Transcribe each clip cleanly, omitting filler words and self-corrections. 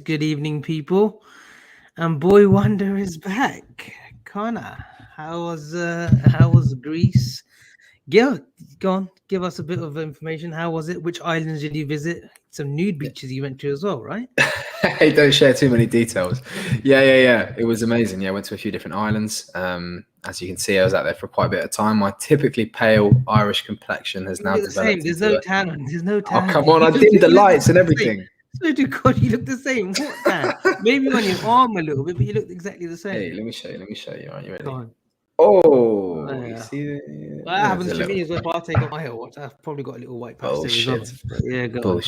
good evening, people. And Boy Wonder is back. Connor, how was Greece? Go on, give us a bit of information. How was it? Which islands did you visit? Some nude beaches you went to as well, right? Hey, don't share too many details. Yeah. It was amazing. Yeah, I went to a few different islands. As you can see, I was out there for quite a bit of time. My typically pale Irish complexion has now developed. There's no tan. There's no tan. Oh, come on! I dimmed the lights and everything. So do God, you look the same. What tan? Maybe on your arm a little bit, but you look exactly the same. Hey, let me show you. Are you ready? Go on. Oh, Yeah. you see? Well, that happens to me as well. If I take off my hair watch, I've probably got a little white patch there as well. Yeah, go on.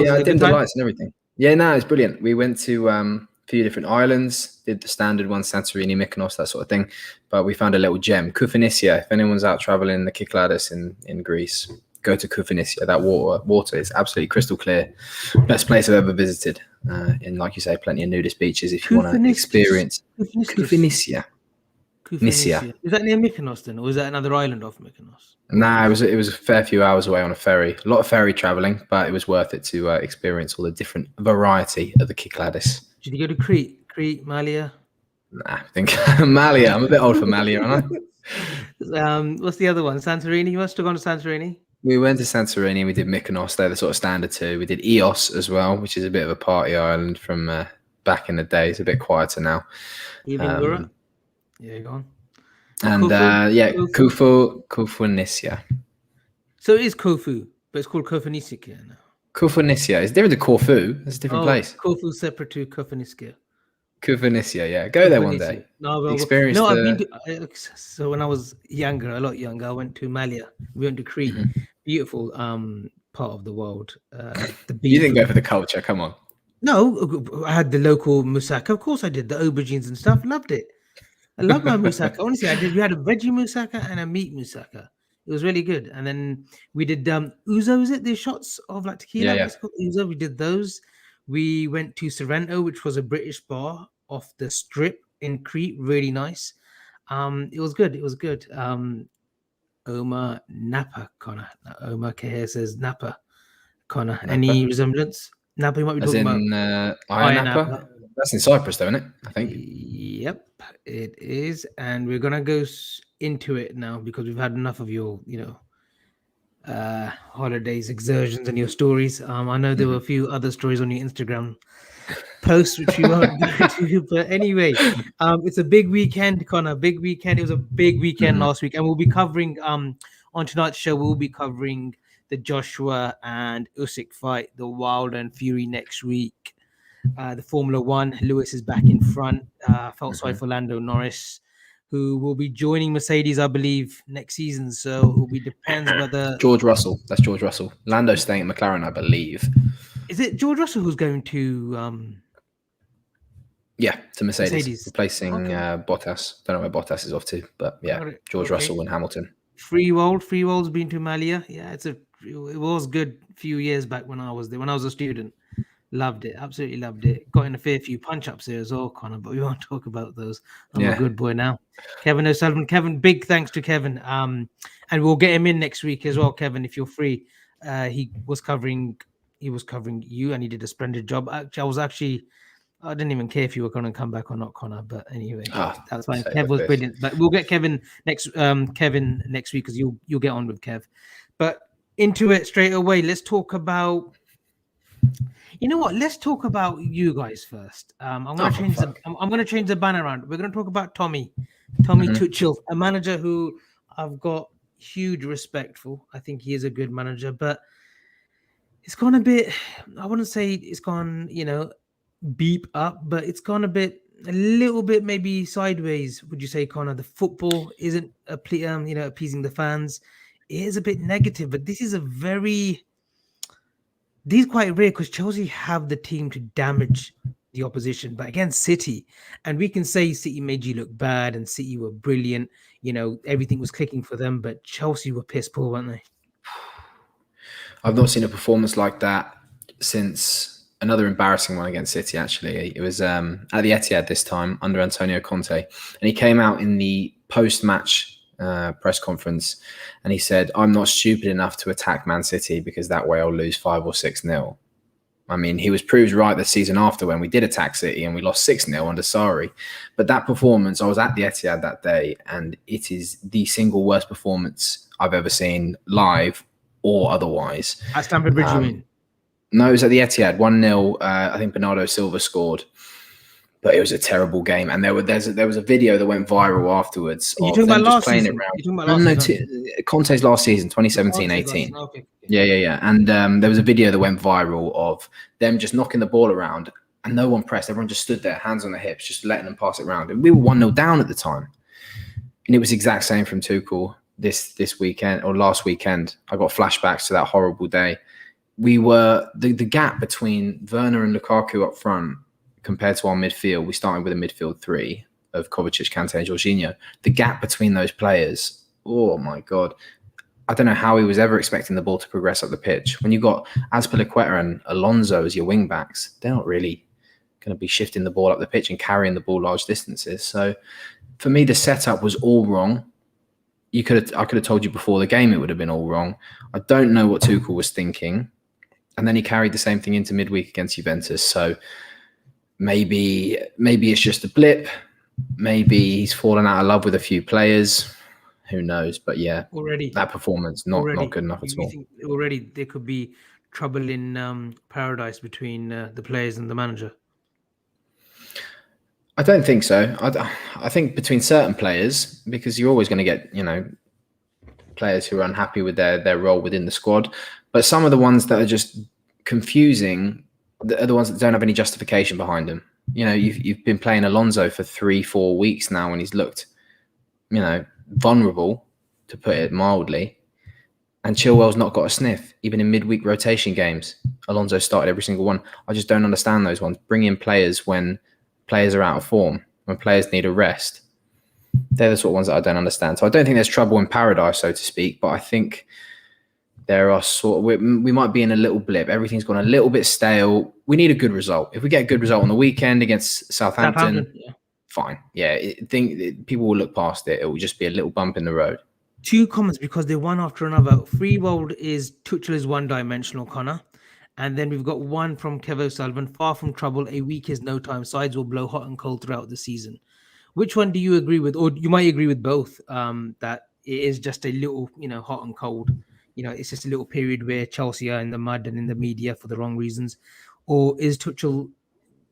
Yeah, I dimmed the lights and everything. Yeah, no, it's brilliant. We went to a few different islands, did the standard ones, Santorini, Mykonos, that sort of thing. But we found a little gem, Koufanissia. If anyone's out traveling the Kykladas in Greece, go to Koufanissia. That water is absolutely crystal clear. Best place I've ever visited. And like you say, plenty of nudist beaches if you want to experience Koufanissia. Is that near Mykonos then, or is that another island off Mykonos? Nah, it was a fair few hours away on a ferry. A lot of ferry traveling, but it was worth it to experience all the different variety of the Kykladas. Did you go to Crete, Malia? Nah, I think Malia. I'm a bit old for Malia, aren't I? What's the other one? Santorini? You must have gone to Santorini. We went to Santorini. We did Mykonos. They're the sort of standard two. We did Ios as well, which is a bit of a party island from back in the day. It's a bit quieter now. Even Europe. Yeah, go on. And Koufanissia. So it is Corfu, but it's called Koufanissia now. Koufanissia. It's different to Corfu. It's a different place. Corfu separate to Koufanissia. Koufanissia, yeah. Go there one day. I've been to, so when I was younger, a lot younger, I went to Malia. We went to Crete. Mm-hmm. Beautiful part of the world. You didn't go for the culture, come on. No, I had the local moussaka. Of course I did. The aubergines and stuff. Loved it. I love my moussaka. Honestly, I did. We had a veggie moussaka and a meat moussaka. It was really good. And then we did ouzo, is it? The shots of like tequila. Yeah. Ouzo. We did those. We went to Sorrento, which was a British bar off the strip in Crete. Really nice. It was good. Omar Napa, Connor. Omar Keher says Napa, Connor. Napa. Any resemblance? Napa, you might be talking about. Napa. That's in Cyprus, though, isn't it? I think. Yep, it is. And we're going to go into it now because we've had enough of your, holidays, exertions, and your stories. I know there were a few other stories on your Instagram posts, which we won't go to. But anyway, it's a big weekend, Connor. Big weekend. It was a big weekend last week. And we'll be covering, on tonight's show, we'll be covering the Joshua and Usyk fight, the Wilder and Fury next week. The Formula One, Lewis is back in front. Felt sorry for Lando Norris, who will be joining Mercedes, I believe, next season. So it will be depends whether George Russell. That's George Russell. Lando's staying at McLaren, I believe. Is it George Russell who's going to? To Mercedes. Replacing Bottas. Don't know where Bottas is off to, but George Russell and Hamilton. Freewold's been to Malia. Yeah, it was good a few years back when I was there, when I was a student. Loved it, absolutely loved it. Got in a fair few punch-ups there as well, Connor, but we won't talk about those. I'm a good boy now. Kevin O'Sullivan. Kevin, big thanks to Kevin. And we'll get him in next week as well, Kevin, if you're free. He was covering you, and he did a splendid job. Actually, I didn't even care if you were going to come back or not, Connor, but anyway, that's fine. Kev was brilliant. But we'll get Kevin next week because you'll get on with Kev. But into it straight away, let's talk about. You know what? Let's talk about you guys first. I'm going to change the banner around. We're going to talk about Tommy Tuchel, a manager who I've got huge respect for. I think he is a good manager, but it's gone a bit. I wouldn't say it's gone, beep up, but it's gone a little bit maybe sideways. Would you say, Connor? The football isn't appeasing the fans. It is a bit negative, but this is These are quite rare because Chelsea have the team to damage the opposition, but against City, and we can say City made you look bad and City were brilliant. Everything was clicking for them, but Chelsea were piss poor, weren't they? I've not seen a performance like that since another embarrassing one against City, actually. It was at the Etihad this time under Antonio Conte, and he came out in the post-match press conference and he said, "I'm not stupid enough to attack Man City because that way I'll lose 5 or 6-0. I mean, he was proved right the season after when we did attack City and we lost 6-0 under Sarri. But that performance, I was at the Etihad that day, and it is the single worst performance I've ever seen live or otherwise. At Stamford Bridge, you mean? No, it was at the Etihad, 1-0. I think Bernardo Silva scored. But it was a terrible game, and there was a video that went viral afterwards. You're talking about last playing season? You're talking about last season? Conte's last season, 2017-18. Okay. Yeah. And there was a video that went viral of them just knocking the ball around, and no one pressed. Everyone just stood there, hands on their hips, just letting them pass it around. And we were 1-0 down at the time, and it was the exact same from Tuchel this weekend or last weekend. I got flashbacks to that horrible day. We were the gap between Werner and Lukaku up front. Compared to our midfield, we started with a midfield three of Kovacic, Kante, and Jorginho. The gap between those players, oh my God. I don't know how he was ever expecting the ball to progress up the pitch. When you got Azpilicueta and Alonso as your wing backs, they're not really going to be shifting the ball up the pitch and carrying the ball large distances. So for me, the setup was all wrong. I could have told you before the game it would have been all wrong. I don't know what Tuchel was thinking. And then he carried the same thing into midweek against Juventus. So maybe it's just a blip. Maybe he's fallen out of love with a few players. Who knows? But yeah, already that performance not good enough at all. Think already there could be trouble in paradise between the players and the manager? I don't think so. I think between certain players, because you're always going to get players who are unhappy with their role within the squad. But some of the ones that are just confusing are the ones that don't have any justification behind them. You've been playing Alonso for 3-4 weeks now, and he's looked, vulnerable, to put it mildly. And Chilwell's not got a sniff, even in midweek rotation games. Alonso started every single one. I just don't understand those ones. Bring in players when players are out of form, when players need a rest. They're the sort of ones that I don't understand. So I don't think there's trouble in paradise, so to speak, but I think there are we might be in a little blip. Everything's gone a little bit stale. We need a good result. If we get a good result on the weekend against Southampton, yeah. Fine. Yeah, people will look past it. It will just be a little bump in the road. 2 comments because they're one after another. Freewold is Tuchel is one-dimensional, Conor. And then we've got one from Kevo Sullivan. Far from trouble, a week is no time. Sides will blow hot and cold throughout the season. Which one do you agree with? Or you might agree with both, that it is just a little, hot and cold. It's just a little period where Chelsea are in the mud and in the media for the wrong reasons. Or is Tuchel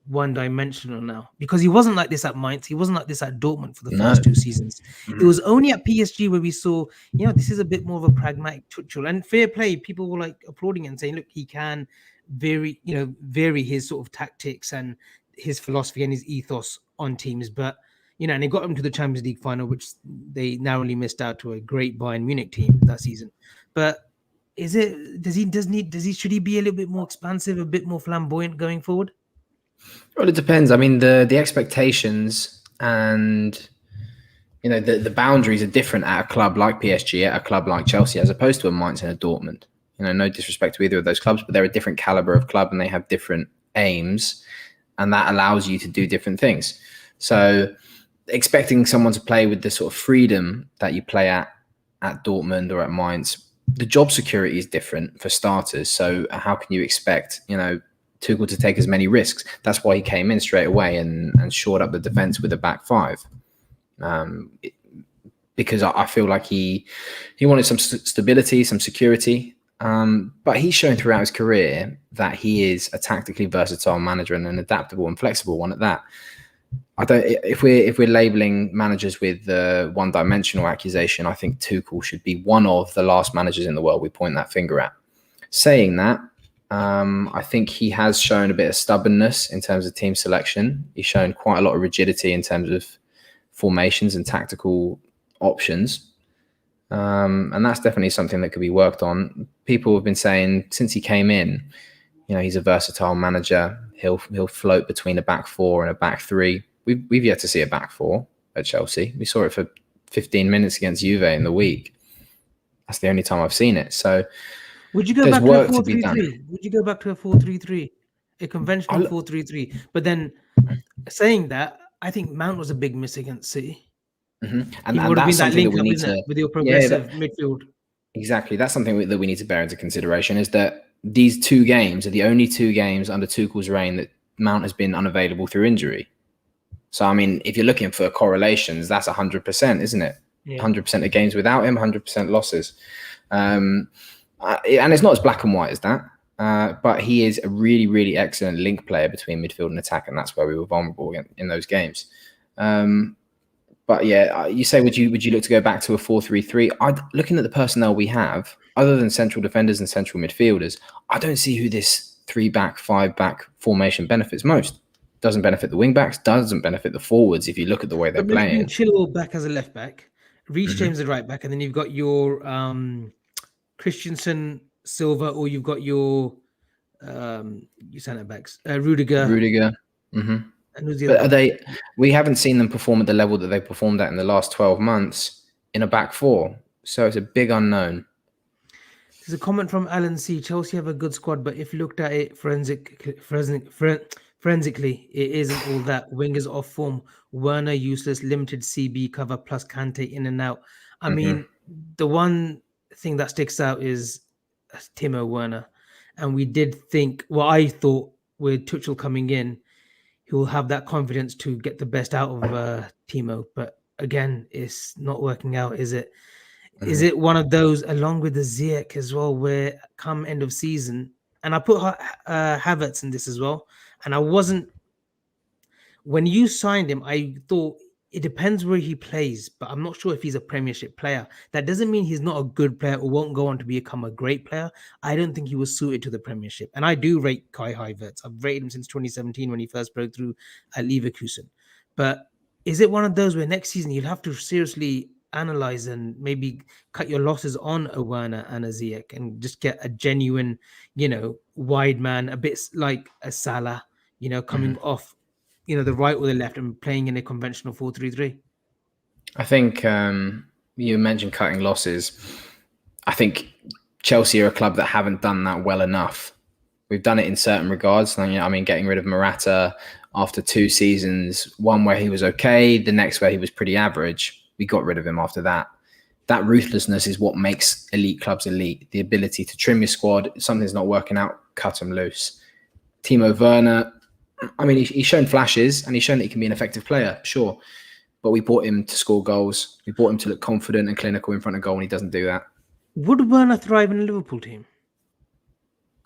one-dimensional now? Because he wasn't like this at Mainz. He wasn't like this at Dortmund for the first 2 seasons. Mm-hmm. It was only at PSG where we saw, this is a bit more of a pragmatic Tuchel. And fair play, people were like applauding and saying, look, he can vary his sort of tactics and his philosophy and his ethos on teams. But, and they got him to the Champions League final, which they narrowly missed out to a great Bayern Munich team that season. But should he be a little bit more expansive, a bit more flamboyant going forward? Well, it depends. I mean, the expectations and the boundaries are different at a club like PSG, at a club like Chelsea, as opposed to a Mainz and a Dortmund. No disrespect to either of those clubs, but they're a different caliber of club and they have different aims, and that allows you to do different things. So expecting someone to play with the sort of freedom that you play at Dortmund or at Mainz, the job security is different for starters. So how can you expect, Tuchel to take as many risks? That's why he came in straight away and shored up the defense with a back 5. Because I feel like he wanted some stability, some security. But he's shown throughout his career that he is a tactically versatile manager and an adaptable and flexible one at that. If we're labeling managers with the one-dimensional accusation, I think Tuchel should be one of the last managers in the world we point that finger at. Saying that, I think he has shown a bit of stubbornness in terms of team selection. He's shown quite a lot of rigidity in terms of formations and tactical options. And that's definitely something that could be worked on. People have been saying since he came in, he's a versatile manager. He'll float between a back 4 and a back 3. We've yet to see a back 4 at Chelsea. We saw it for 15 minutes against Juve in the week. That's the only time I've seen it. So would you go back to a 4-3-3? Would you go back to a 4-3-3, a conventional 4-3-3? But then saying that, I think Mount was a big miss against City. Mm-hmm. And that's something that we need to with your progressive midfield. Exactly, that's something that we need to bear into consideration. Is that these 2 games are the only 2 games under Tuchel's reign that Mount has been unavailable through injury. So, I mean, if you're looking for correlations, that's 100%, isn't it? Yeah. 100% of games without him, 100% losses. And it's not as black and white as that. But he is a really, really excellent link player between midfield and attack, and that's where we were vulnerable in those games. But yeah, you say, would you look to go back to a 4-3-3? Looking at the personnel we have, other than central defenders and central midfielders, I don't see who this 3-back, 5-back formation benefits most. Doesn't benefit the wing backs, doesn't benefit the forwards if you look at the way they're playing. Chilwell back as a left back, Reece James as a right back, and then you've got your Christensen, Silva, or you've got your centre backs, Rudiger. Mm-hmm. And who's the other? But we haven't seen them perform at the level that they performed at in the last 12 months in a back 4. So it's a big unknown. There's a comment from Alan C. Chelsea have a good squad, but if looked at it forensically, it isn't all that. Wingers off form, Werner useless, limited CB cover plus Kante in and out. I mean, the one thing that sticks out is Timo Werner. And we did think, well, I thought with Tuchel coming in, he will have that confidence to get the best out of Timo. But again, it's not working out, is it? Is it one of those, along with the Ziyech as well, where come end of season, and I put Havertz in this as well, and I wasn't, when you signed him, I thought it depends where he plays, but I'm not sure if he's a Premiership player. That doesn't mean he's not a good player or won't go on to become a great player. I don't think he was suited to the Premiership. And I do rate Kai Havertz. I've rated him since 2017 when he first broke through at Leverkusen. But is it one of those where next season you'll have to seriously analyze and maybe cut your losses on a Werner and a Ziyech and just get a genuine, wide man, a bit like a Salah, coming off, the right or the left and playing in a conventional 4-3-3? I think you mentioned cutting losses. I think Chelsea are a club that haven't done that well enough. We've done it in certain regards. I mean, getting rid of Morata after 2 seasons, one where he was okay, the next where he was pretty average. We got rid of him after that. That ruthlessness is what makes elite clubs elite. The ability to trim your squad. If something's not working out, cut them loose. Timo Werner, I mean, he's shown flashes and he's shown that he can be an effective player, sure. But we bought him to score goals. We bought him to look confident and clinical in front of goal, and he doesn't do that. Would Werner thrive in a Liverpool team?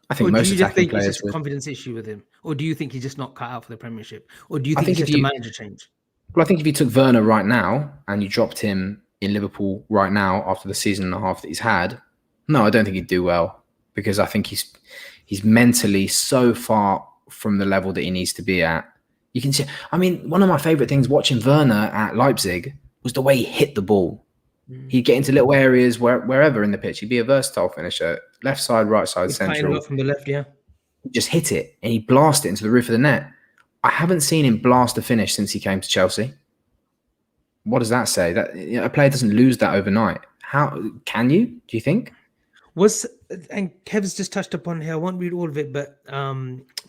I think most attacking players would. It's just a confidence issue with him? Or do you think he's just not cut out for the Premiership? Or do you think it's just a manager change? Well, I think if you took Werner right now and you dropped him in Liverpool right now after the season and a half that he's had, no, I don't think he'd do well, because I think he's mentally so far from the level that he needs to be at. You can see, I mean, one of my favourite things watching Werner at Leipzig was the way he hit the ball. He'd get into little areas wherever in the pitch. He'd be a versatile finisher, left side, right side, central. From the left, yeah. Just hit it and he'd blast it into the roof of the net. I haven't seen him blast a finish since he came to Chelsea. What does that say? That a player doesn't lose that overnight. How can you? Do you think? And Kev's just touched upon here. I won't read all of it, but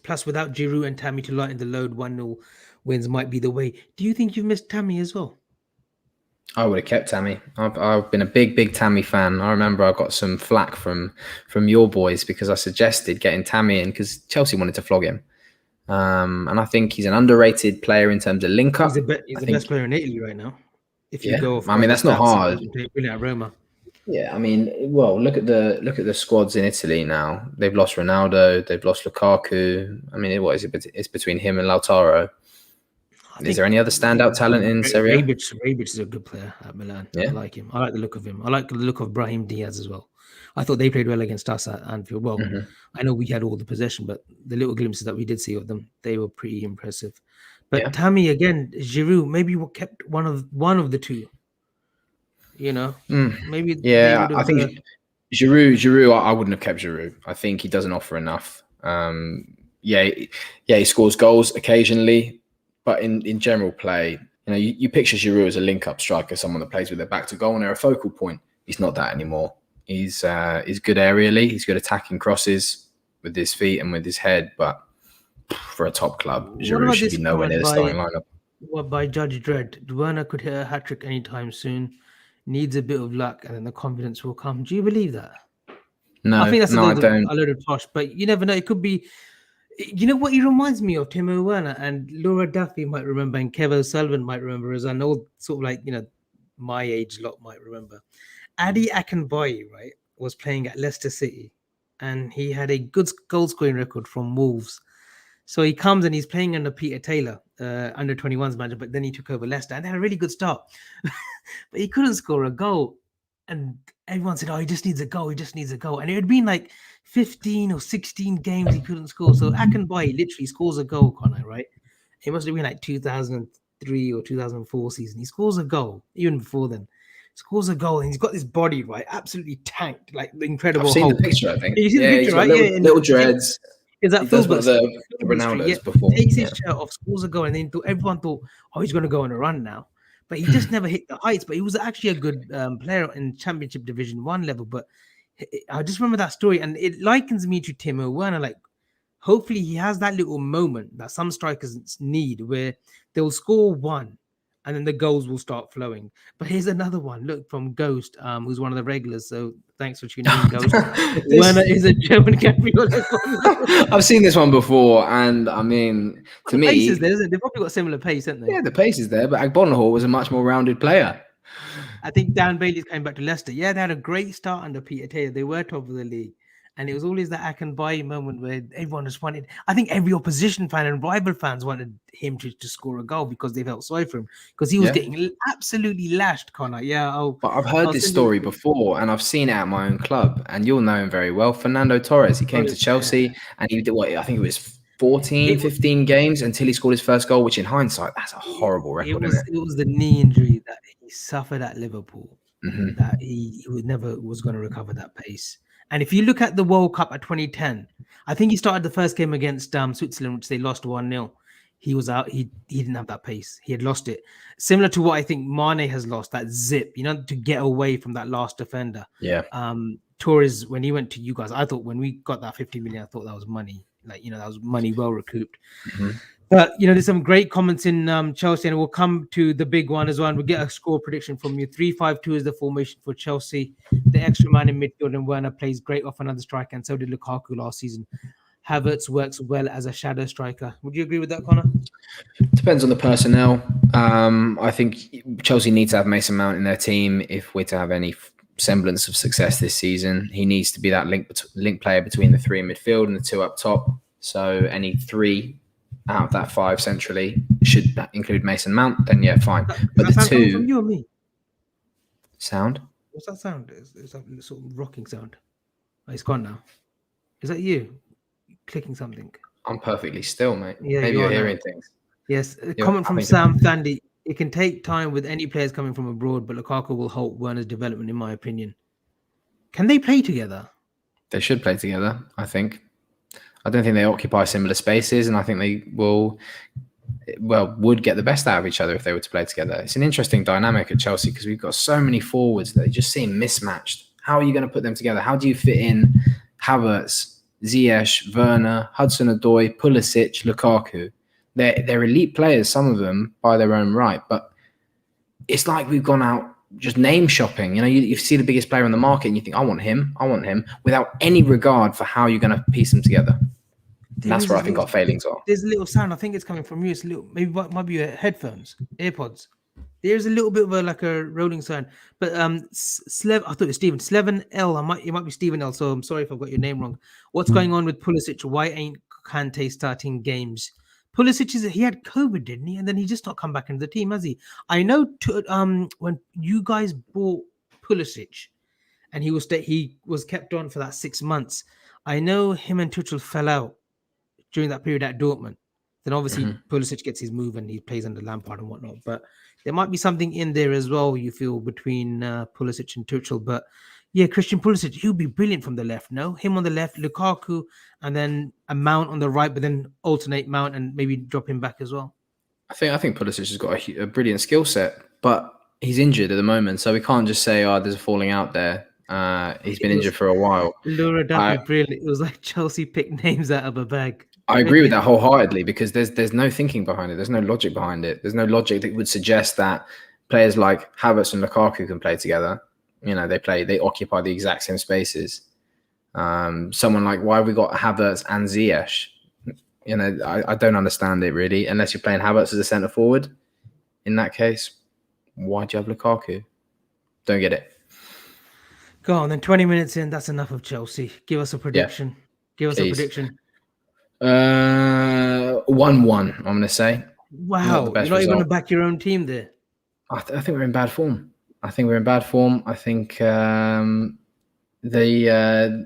plus without Giroud and Tammy to lighten the load, 1-0 wins might be the way. Do you think you've missed Tammy as well? I would have kept Tammy. I've been a big Tammy fan. I remember I got some flack from your boys because I suggested getting Tammy in because Chelsea wanted to flog him. And I think he's an underrated player in terms of link up. He's the best player in Italy right now. If you go, I mean, that's not hard. At Roma. Yeah, I mean, well, look at the squads in Italy now. They've lost Ronaldo, they've lost Lukaku. I mean, what is it? It's between him and Lautaro. Is there any other standout talent in Serie A? Rebic is a good player at Milan. Yeah. I like him. I like the look of him. I like the look of Brahim Diaz as well. I thought they played well against us at Anfield. Well, I know we had all the possession, but the little glimpses that we did see of them, they were pretty impressive. But Tammy, again, Giroud, maybe we kept one of the two. Maybe. Yeah, I think Giroud. I wouldn't have kept Giroud. I think he doesn't offer enough. He scores goals occasionally, but in general play, you picture Giroud as a link-up striker, someone that plays with their back to goal and they're a focal point. He's not that anymore. He's good aerially. He's good attacking crosses with his feet and with his head, but for a top club, Giroud should be nowhere near the starting lineup. What by Judge Dredd? Werner could hit a hat-trick anytime soon. Needs a bit of luck, and then the confidence will come. Do you believe that? No, I think that's no, I don't. a load of tosh, but you never know. It could be. You know what he reminds me of? Timo Werner, and Laura Duffy might remember, and Kev O'Sullivan might remember, as I know, sort of like, my age lot might remember. Adi Akinbaye, right, was playing at Leicester City, and he had a good goal scoring record from Wolves. So he comes and he's playing under Peter Taylor, under 21s manager, but then he took over Leicester and they had a really good start. But he couldn't score a goal. And everyone said, oh, he just needs a goal. He just needs a goal. And it had been like 15 or 16 games he couldn't score. So Akinbaye literally scores a goal, Conor, right? It must have been like 2003 or 2004 season. He scores a goal, even before then. Scores a goal, and he's got this body, right? Absolutely tanked, like the Incredible I've seen Hulk. the picture, I think. You see the picture, right? Little dreads. Is that He does one of the Ronaldos before. Takes his shirt off, scores a goal, and then everyone thought, oh, he's going to go on a run now. But he just never hit the heights. But he was actually a good player in Championship Division 1 level. But I just remember that story, and it likens me to Timo Werner. Like, hopefully he has that little moment that some strikers need where they'll score one and then the goals will start flowing. But here's another one. Look, from Ghost, who's one of the regulars. So thanks for tuning in, Ghost. Werner is a German cabriolet. I've seen this one before, and I mean, to me, pace is there, isn't it? They've probably got similar pace, haven't they? Yeah, the pace is there, but Agbonlahor was a much more rounded player. I think Dan Bailey's came back to Leicester. Yeah, they had a great start under Peter Taylor. They were top of the league. And it was always that Akinbaye moment where everyone just wanted, I think every opposition fan and rival fans wanted him to score a goal because they felt sorry for him because he was getting absolutely lashed, Conor. Yeah. But I've heard this story before and I've seen it at my own club, and you'll know him very well. Fernando Torres, he came to Chelsea and he did what I think it was 15 games until he scored his first goal, which in hindsight, that's a horrible record. It was the knee injury that he suffered at Liverpool that he never was going to recover that pace. And if you look at the World Cup at 2010, I think he started the first game against Switzerland, which they lost 1-0. He was out. He didn't have that pace. He had lost it. Similar to what I think Mane has lost, that zip, to get away from that last defender. Yeah. Torres, when he went to you guys, I thought when we got that 50 million, I thought that was money. Like, that was money well recouped. But, there's some great comments in Chelsea, and we'll come to the big one as well. And we'll get a score prediction from you. 3-5-2 is the formation for Chelsea. The extra man in midfield, and Werner plays great off another striker, and so did Lukaku last season. Havertz works well as a shadow striker. Would you agree with that, Conor? Depends on the personnel. I think Chelsea needs to have Mason Mount in their team if we're to have any semblance of success this season. He needs to be that link player between the three in midfield and the two up top. So any three out of that five centrally should include Mason Mount, then yeah, fine. But the two from you or me? Sound? What's that sound? It's that sort of rocking sound. Oh, it's gone now. Is that you clicking something? I'm perfectly still, mate. Yeah, maybe you're hearing things. Yes. A comment from Sam Thandi. It can take time with any players coming from abroad, but Lukaku will halt Werner's development, in my opinion. Can they play together? They should play together, I think. I don't think they occupy similar spaces, and I think they would get the best out of each other if they were to play together. It's an interesting dynamic at Chelsea because we've got so many forwards that they just seem mismatched. How are you going to put them together? How do you fit in Havertz, Ziyech, Werner, Hudson-Odoi, Pulisic, Lukaku? They're elite players, some of them, by their own right, but it's like we've gone out just name shopping. You see the biggest player on the market and you think, I want him, without any regard for how you're going to piece them together. And that's where I think our failings are. There's a little sound. I think it's coming from you. It's a little, maybe it might be your headphones, AirPods. There's a little bit of a rolling sound. But I thought it was Stephen. Sleven L. It might be Stephen L. So I'm sorry if I've got your name wrong. What's going on with Pulisic? Why ain't Kante starting games? Pulisic he had COVID, didn't he? And then he just not come back into the team, has he? I know when you guys bought Pulisic and he was kept on for that 6 months. I know him and Tuchel fell out during that period at Dortmund. Then obviously Pulisic gets his move and he plays under Lampard and whatnot. But there might be something in there as well, you feel, between Pulisic and Tuchel. But yeah, Christian Pulisic, he'll be brilliant from the left, no? Him on the left, Lukaku, and then a Mount on the right, but then alternate Mount and maybe drop him back as well. I think Pulisic has got a brilliant skill set, but he's injured at the moment, so we can't just say, there's a falling out there. He's been injured for a while. Laura Duffy, brilliant. It was like Chelsea picked names out of a bag. I agree with that wholeheartedly because there's no thinking behind it. There's no logic behind it. There's no logic that would suggest that players like Havertz and Lukaku can play together. They occupy the exact same spaces. Someone like, why have we got Havertz and Ziyech? You know, I don't understand it really, unless you're playing Havertz as a centre forward. In that case, why do you have Lukaku? Don't get it. Go on, then 20 minutes in, that's enough of Chelsea. Give us a prediction. Give us a please. prediction. 1-1, I'm going to say. Wow, you're not even going to back your own team there. I think we're in bad form. I think the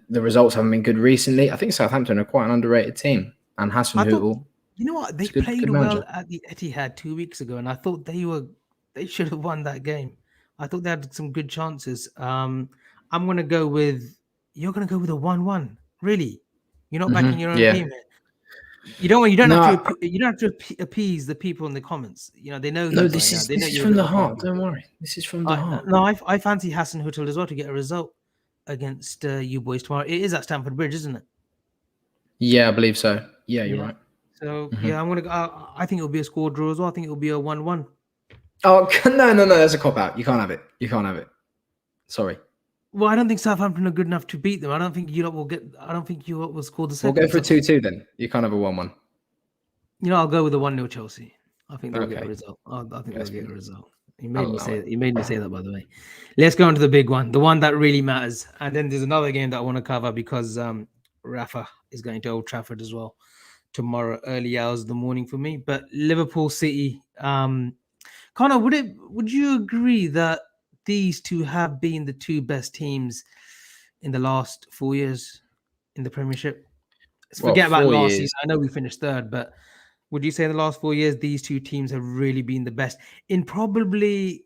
results haven't been good recently. I think Southampton are quite an underrated team. And Hasenhüttl. You know what? They played well at the Etihad 2 weeks ago, and I thought they should have won that game. I thought they had some good chances. You're going to go with a 1-1. Really? You're not backing your own team here. You don't have to appease the people in the comments. You know, they know. No, this is from the heart. Don't worry. This is from the heart. No, I fancy Hasenhüttl as well to get a result against you boys tomorrow. It is at Stamford Bridge, isn't it? Yeah, I believe so. Yeah, you're right. So I'm gonna. I think it'll be a score draw as well. I think it'll be a 1-1. Oh no! That's a cop out. You can't have it. Sorry. Well, I don't think Southampton are good enough to beat them. I don't think you lot will get. I don't think you lot will score the second. We'll go for a 2-2 then. You can't have a 1-1. You know, I'll go with a 1-0 Chelsea. I think they'll get a result. I think they'll get a result. You made me say that, by the way. Let's go on to the big one, the one that really matters. And then there's another game that I want to cover because Rafa is going to Old Trafford as well tomorrow, early hours of the morning for me. But Liverpool City, Conor, would you agree that these two have been the two best teams in the last 4 years in the Premiership? Forget about last season. I know we finished third, but would you say in the last 4 years, these two teams have really been the best? In probably,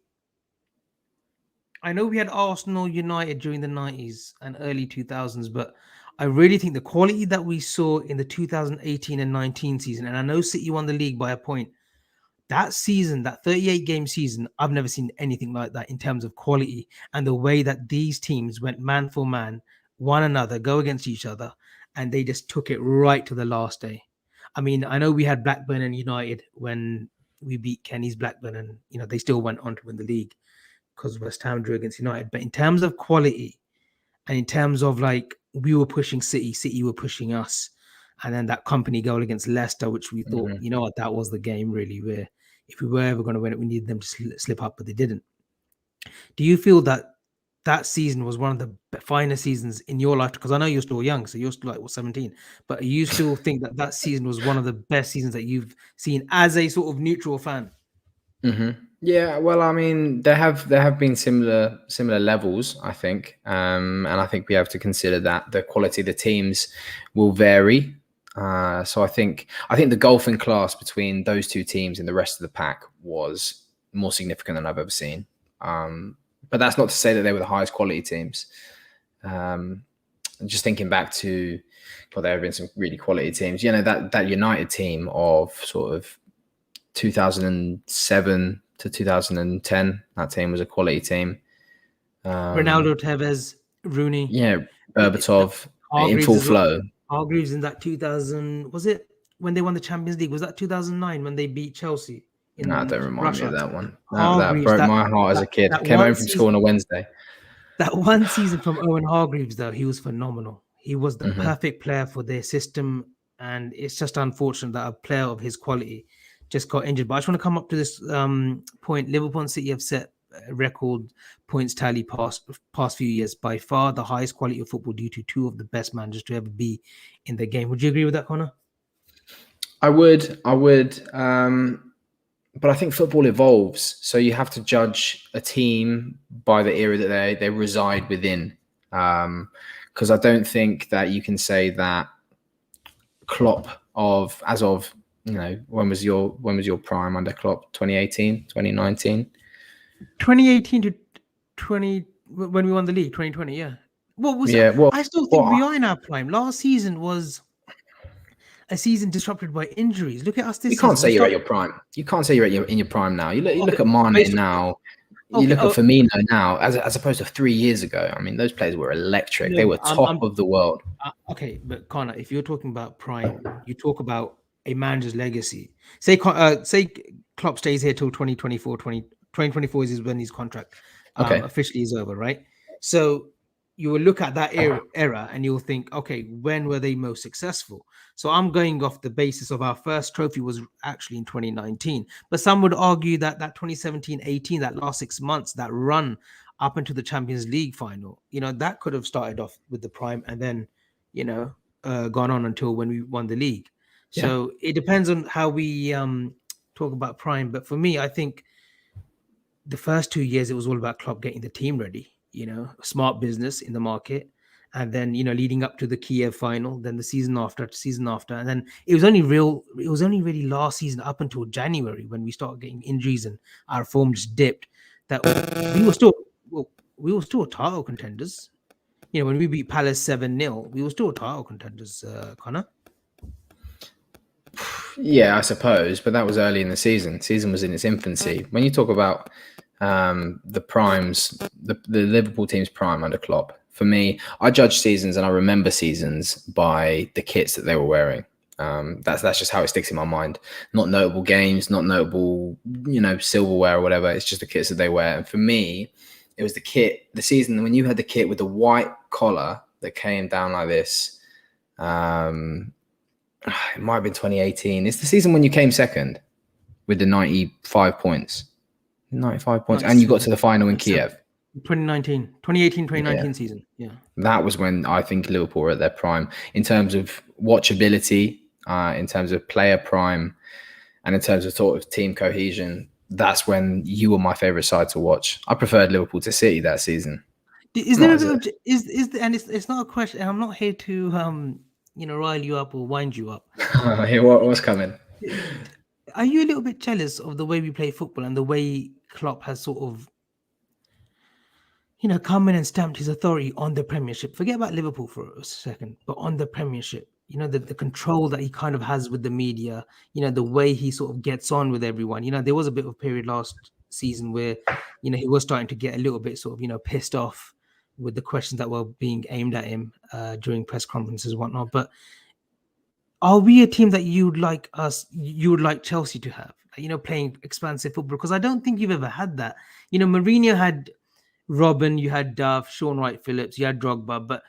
I know we had Arsenal, United during the 90s and early 2000s, but I really think the quality that we saw in the 2018 and 19 season, and I know City won the league by a point, that season, that 38-game season, I've never seen anything like that in terms of quality and the way that these teams went man for man, one another, go against each other, and they just took it right to the last day. I mean, I know we had Blackburn and United when we beat Kenny's Blackburn, and you know they still went on to win the league because West Ham drew against United. But in terms of quality and in terms of like we were pushing City were pushing us, and then that company goal against Leicester, which we thought, you know what, that was the game really where if we were ever going to win it, we needed them to slip up, but they didn't. Do you feel that season was one of the finest seasons in your life? Because I know you're still young, so you're still like 17. But you still think that season was one of the best seasons that you've seen as a sort of neutral fan? Yeah, well, I mean, there have been similar levels, I think, and I think we have to consider that the quality of the teams will vary. So I think the gulf in class between those two teams and the rest of the pack was more significant than I've ever seen. But that's not to say that they were the highest quality teams. Just thinking back to, well, there have been some really quality teams. You know, that United team of sort of 2007 to 2010, that team was a quality team. Ronaldo, Tevez, Rooney. Yeah, Berbatov in full flow. Hargreaves in that 2000, was it when they won the Champions League? Was that 2009 when they beat Chelsea? No, don't remind me of that one. That broke my heart as a kid. Came home from school on a Wednesday. That one season from Owen Hargreaves, though, he was phenomenal. He was the perfect player for their system, and it's just unfortunate that a player of his quality just got injured. But I just want to come up to this point. Liverpool and City have set record points tally past few years, by far the highest quality of football due to two of the best managers to ever be in the game. Would you agree with that, Conor? I would. But I think football evolves, so you have to judge a team by the era that they reside within. Because I don't think that you can say that Klopp as of you know, when was your prime under Klopp? 2018, 2019? 2018 to 20 when we won the league, 2020, yeah. What was that? Well, I still think we are in our prime. Last season was a season disrupted by injuries. Look at us this season. You can't say you're at your prime. You can't say you're in your prime now. You look at Mane now. You look at Firmino now, as opposed to 3 years ago. I mean, those players were electric. They were top of the world. Okay, but Conor, if you're talking about prime, you talk about a manager's legacy. Say Klopp stays here till 2024. 2024 is when his contract officially is over, right? So you will look at that era and you'll think, okay, when were they most successful? So I'm going off the basis of our first trophy was actually in 2019. But some would argue that 2017-18, that last 6 months, that run up into the Champions League final, that could have started off with the prime and then, gone on until when we won the league. So it depends on how we talk about prime. But for me, I think the first 2 years, it was all about Klopp getting the team ready, smart business in the market. And then, leading up to the Kiev final, then the season after, and then it was only really last season up until January when we started getting injuries and our form just dipped, that we were still title contenders. When we beat Palace 7-0, we were still title contenders, Connor. Yeah, I suppose, but that was early in the season. Season was in its infancy. When you talk about the primes, the Liverpool team's prime under Klopp, for me, I judge seasons and I remember seasons by the kits that they were wearing. That's just how it sticks in my mind. Not notable games, not notable, silverware or whatever. It's just the kits that they wear. And for me, it was the season when you had the kit with the white collar that came down like this. It might have been 2018. It's the season when you came second with the 95 points. 95 points. And you got to the final in Kiev. 2018-2019 season. Yeah. That was when I think Liverpool were at their prime in terms of watchability, in terms of player prime, and in terms of sort of team cohesion. That's when you were my favourite side to watch. I preferred Liverpool to City that season. Is there a bit of, and it's not a question, I'm not here to rile you up or wind you up. What's coming? Are you a little bit jealous of the way we play football and the way Klopp has sort of, come in and stamped his authority on the Premiership? Forget about Liverpool for a second, but on the Premiership, the control that he kind of has with the media, the way he sort of gets on with everyone. There was a bit of a period last season where, he was starting to get a little bit sort of, pissed off with the questions that were being aimed at him during press conferences and whatnot. But are we a team that you would like Chelsea to have, playing expansive football? Because I don't think you've ever had that. Mourinho had Robin, you had Duff, Sean Wright-Phillips, you had Drogba, but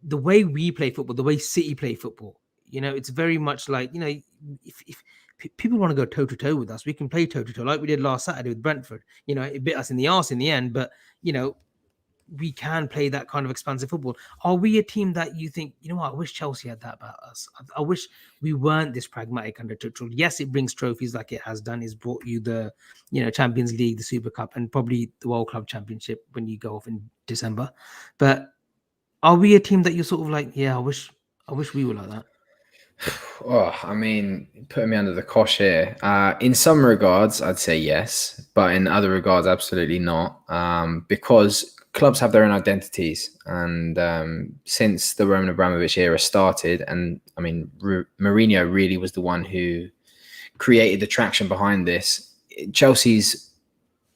the way we play football, the way City play football, it's very much like, if people want to go toe-to-toe with us, we can play toe-to-toe like we did last Saturday with Brentford. It bit us in the arse in the end, but, we can play that kind of expansive football. Are we a team that you think, I wish Chelsea had that about us? I wish we weren't this pragmatic under Tuchel. Yes, it brings trophies like it has done. It's brought you the, Champions League, the Super Cup, and probably the World Club Championship when you go off in December. But are we a team that you're sort of like, yeah, I wish we were like that? Oh, I mean, putting me under the cosh here. In some regards, I'd say yes, but in other regards, absolutely not. Because clubs have their own identities, and since the Roman Abramovich era started, and I mean, Mourinho really was the one who created the traction behind this. Chelsea's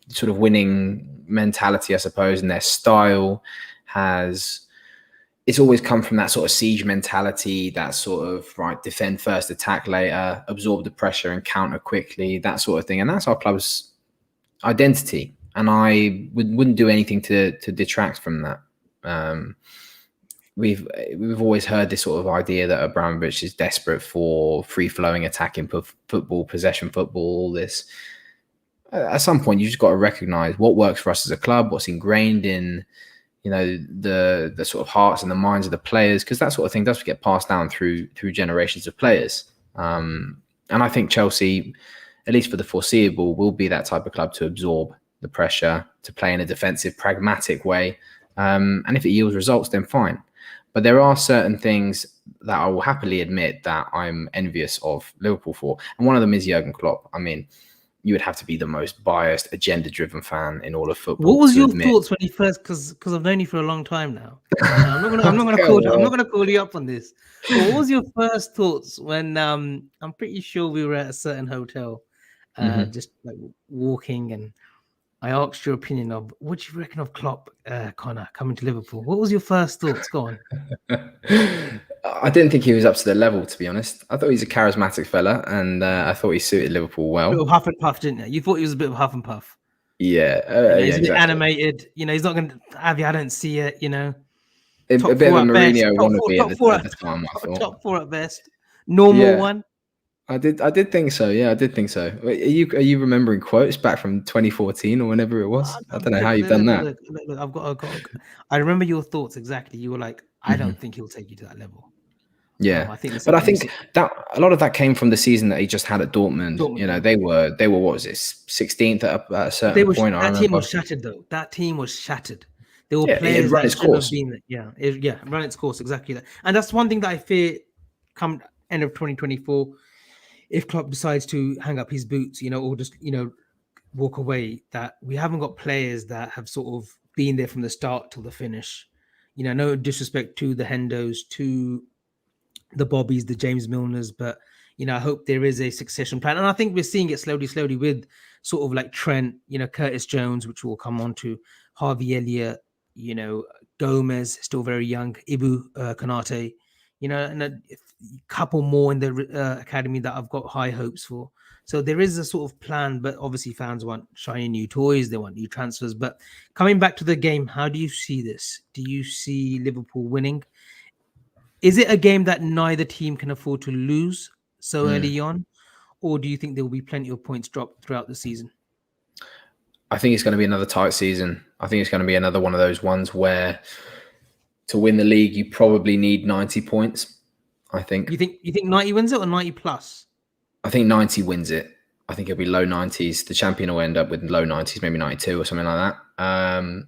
sort of winning mentality, I suppose, and their style it's always come from that sort of siege mentality, that sort of, defend first, attack later, absorb the pressure and counter quickly, that sort of thing. And that's our club's identity. And I wouldn't do anything to detract from that. We've always heard this sort of idea that Abramovich is desperate for free-flowing attacking football, possession football, all this. At some point, you just got to recognize what works for us as a club, what's ingrained in the sort of hearts and the minds of the players, because that sort of thing does get passed down through generations of players. And I think Chelsea, at least for the foreseeable, will be that type of club to absorb the pressure, to play in a defensive, pragmatic way. And if it yields results, then fine. But there are certain things that I will happily admit that I'm envious of Liverpool for. And one of them is Jurgen Klopp. I mean, you would have to be the most biased, agenda-driven fan in all of football. What was your thoughts when you first? Because I've known you for a long time now. I'm not gonna call you up on this. But what was your first thoughts when I'm pretty sure we were at a certain hotel, just like walking, and I asked your opinion of what do you reckon of Klopp, Connor, coming to Liverpool? What was your first thoughts? Go on. I didn't think he was up to the level, to be honest. I thought he's a charismatic fella, and I thought he suited Liverpool well. A bit of huff and puff, didn't you? You thought he was a bit of huff and puff. Yeah, he's a bit animated. He's not going to have you. I don't see it. A Top bit of four a at best. Mourinho Top four, wannabe top four, at the time, I thought. top four at best. Normal Yeah, one. I did think so. Yeah, I did think so. Wait, are you remembering quotes back from 2014 or whenever it was? I don't know how you've done that. Look, I remember your thoughts exactly. You were like, I Hmm. don't think he'll take you to that level. Yeah, I think the but same I thing you think said. that a lot of that came from the season that he just had at Dortmund. Dortmund, You know, yeah. they were what was it, 16th at a certain point. I That team remember. was shattered though. That team was shattered. There were Yeah, it had players run that its shouldn't have course. been there. Yeah, run its course exactly that. And that's one thing that I fear come end of 2024, if Klopp decides to hang up his boots, or just walk away, that we haven't got players that have sort of been there from the start till the finish. No disrespect to the Hendos, to the Bobbies, the James Milners, but I hope there is a succession plan, and I think we're seeing it slowly with sort of like Trent, Curtis Jones, which we'll come on to, Harvey Elliott, Gomez, still very young, Ibu Konate, and a couple more in the academy that I've got high hopes for. So there is a sort of plan, but obviously fans want shiny new toys, they want new transfers. But coming back to the game, how do you see this? Do you see Liverpool winning? Is it a game that neither team can afford to lose so Mm. early on, or do you think there will be plenty of points dropped throughout the season? I think it's going to be another tight season. I think it's going to be another one of those ones where to win the league, you probably need 90 points. I think. You think 90 wins it or 90 plus? I think 90 wins it. I think it'll be low 90s. The champion will end up with low 90s, maybe 92 or something like that.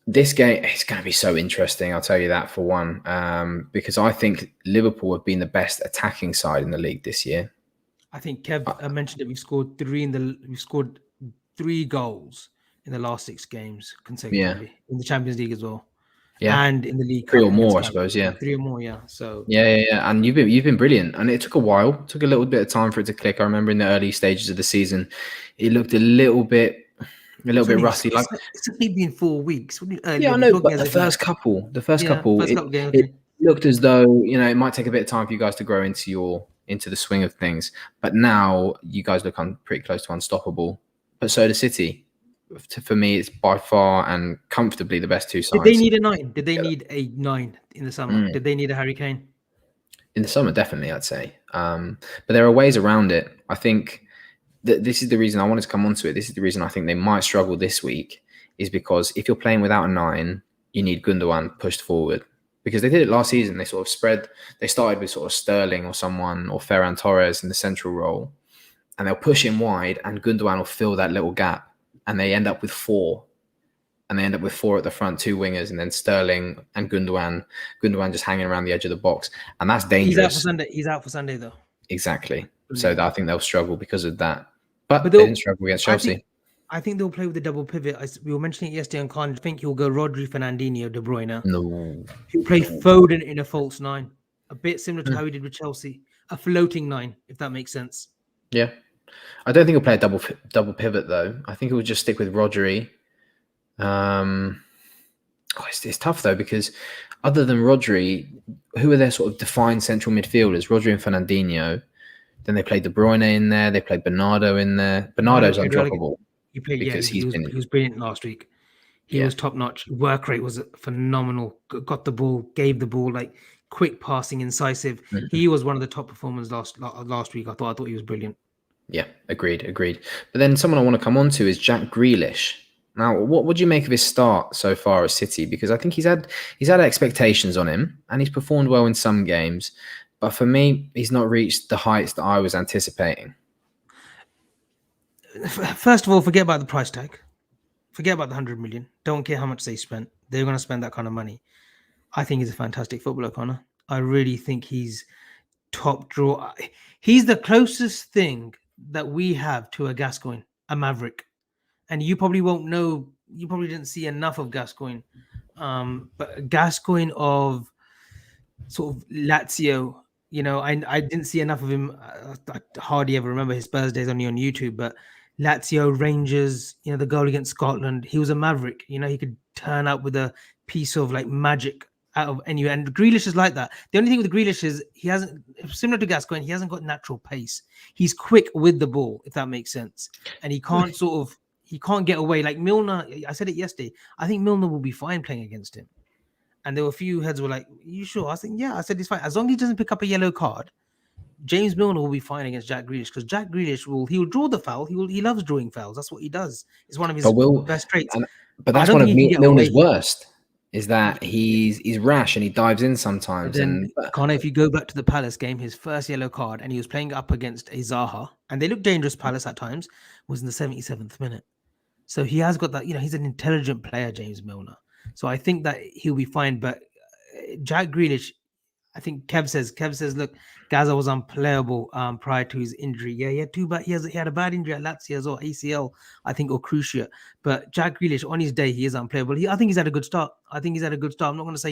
This game is going to be so interesting. I'll tell you that for one, because I think Liverpool have been the best attacking side in the league this year. I think Kev mentioned that we've scored three goals in the last 6 games consecutively in the Champions League as well, and in the League 3 Cup or more, I against suppose. Yeah, 3 or more. Yeah, so yeah. And you've been brilliant. And it took a while. It took a little bit of time for it to click. I remember in the early stages of the season, it looked a little bit rusty. Like it's only been 4 weeks. yeah, I We're know, talking but as the if first couple, first couple games. it Okay. looked as though it might take a bit of time for you guys to grow into the swing of things. But now you guys look pretty close to unstoppable. But so does City. For me, it's by far and comfortably the best two Did they sides. need a 9? Did they need a 9 in the summer? Did they need a Harry Kane? In the summer, definitely, I'd say. But there are ways around it. I think that this is the reason I wanted to come onto it. This is the reason I think they might struggle this week, is because if you're playing without a 9, you need Gundogan pushed forward. Because they did it last season. They sort of they started with sort of Sterling or someone or Ferran Torres in the central role, and they'll push him wide, and Gundogan will fill that little gap, and they end up with 4. And they end up with 4 at the front, 2 wingers, and then Sterling and Gundogan just hanging around the edge of the box. And that's dangerous. He's out for Sunday though. Exactly. So I think they'll struggle because of that. But they didn't struggle against Chelsea. I think they'll play with the double pivot. We were mentioning it yesterday on Con. I think he'll go Rodri, Fernandinho, De Bruyne. No. He'll play Foden in a false 9. A bit similar to how he did with Chelsea. A floating 9, if that makes sense. Yeah. I don't think he'll play a double pivot, though. I think he'll just stick with Rodri. It's tough, though, because other than Rodri, who are their sort of defined central midfielders? Rodri and Fernandinho. Then they played De Bruyne in there. They played Bernardo in there. Bernardo's undroppable. He played, because he was brilliant last week. He was top notch. Work rate was phenomenal. Got the ball, gave the ball, like quick passing, incisive. Mm-hmm. He was one of the top performers last week. I thought he was brilliant. Yeah, agreed. But then someone I want to come on to is Jack Grealish. Now, what would you make of his start so far at City? Because I think he's had expectations on him, and he's performed well in some games. But for me, he's not reached the heights that I was anticipating. First of all, forget about the price tag. Forget about the 100 million. Don't care how much they spent. They're going to spend that kind of money. I think he's a fantastic footballer, Conor. I really think he's top draw. He's the closest thing that we have to a Gascoigne, a Maverick. And you probably won't know. You probably didn't see enough of Gascoigne. But Gascoigne of sort of Lazio, I didn't see enough of him. I hardly ever remember his Spurs days only on YouTube, but Lazio, Rangers, the goal against Scotland, he was a maverick. He could turn up with a piece of like magic out of anywhere. And Grealish is like that. The only thing with Grealish is he hasn't, similar to Gascoigne, he hasn't got natural pace. He's quick with the ball, if that makes sense. And he can't he can't get away. Like Milner, I said it yesterday, I think Milner will be fine playing against him. And there were a few heads were like, "You sure?" I was like, "Yeah." I said, "It's fine as long as he doesn't pick up a yellow card. James Milner will be fine against Jack Grealish because Jack Grealish he'll draw the foul. He loves drawing fouls. That's what he does. It's one of his best traits. But I that's don't one think of he can get Milner's away. worst. Is that he's rash and he dives in But sometimes. then, And Connor, if you go back to the Palace game, his first yellow card, and he was playing up against a Zaha, and they looked dangerous, Palace at times, was in the 77th minute. So he has got that, he's an intelligent player, James Milner. So I think that he'll be fine. But Jack Grealish, I think Kev says, look, Gaza was unplayable prior to his injury. Yeah, he had he had a bad injury at Lazio as well, ACL, I think, or cruciate. But Jack Grealish, on his day, he is unplayable. I think he's had a good start. I'm not going to say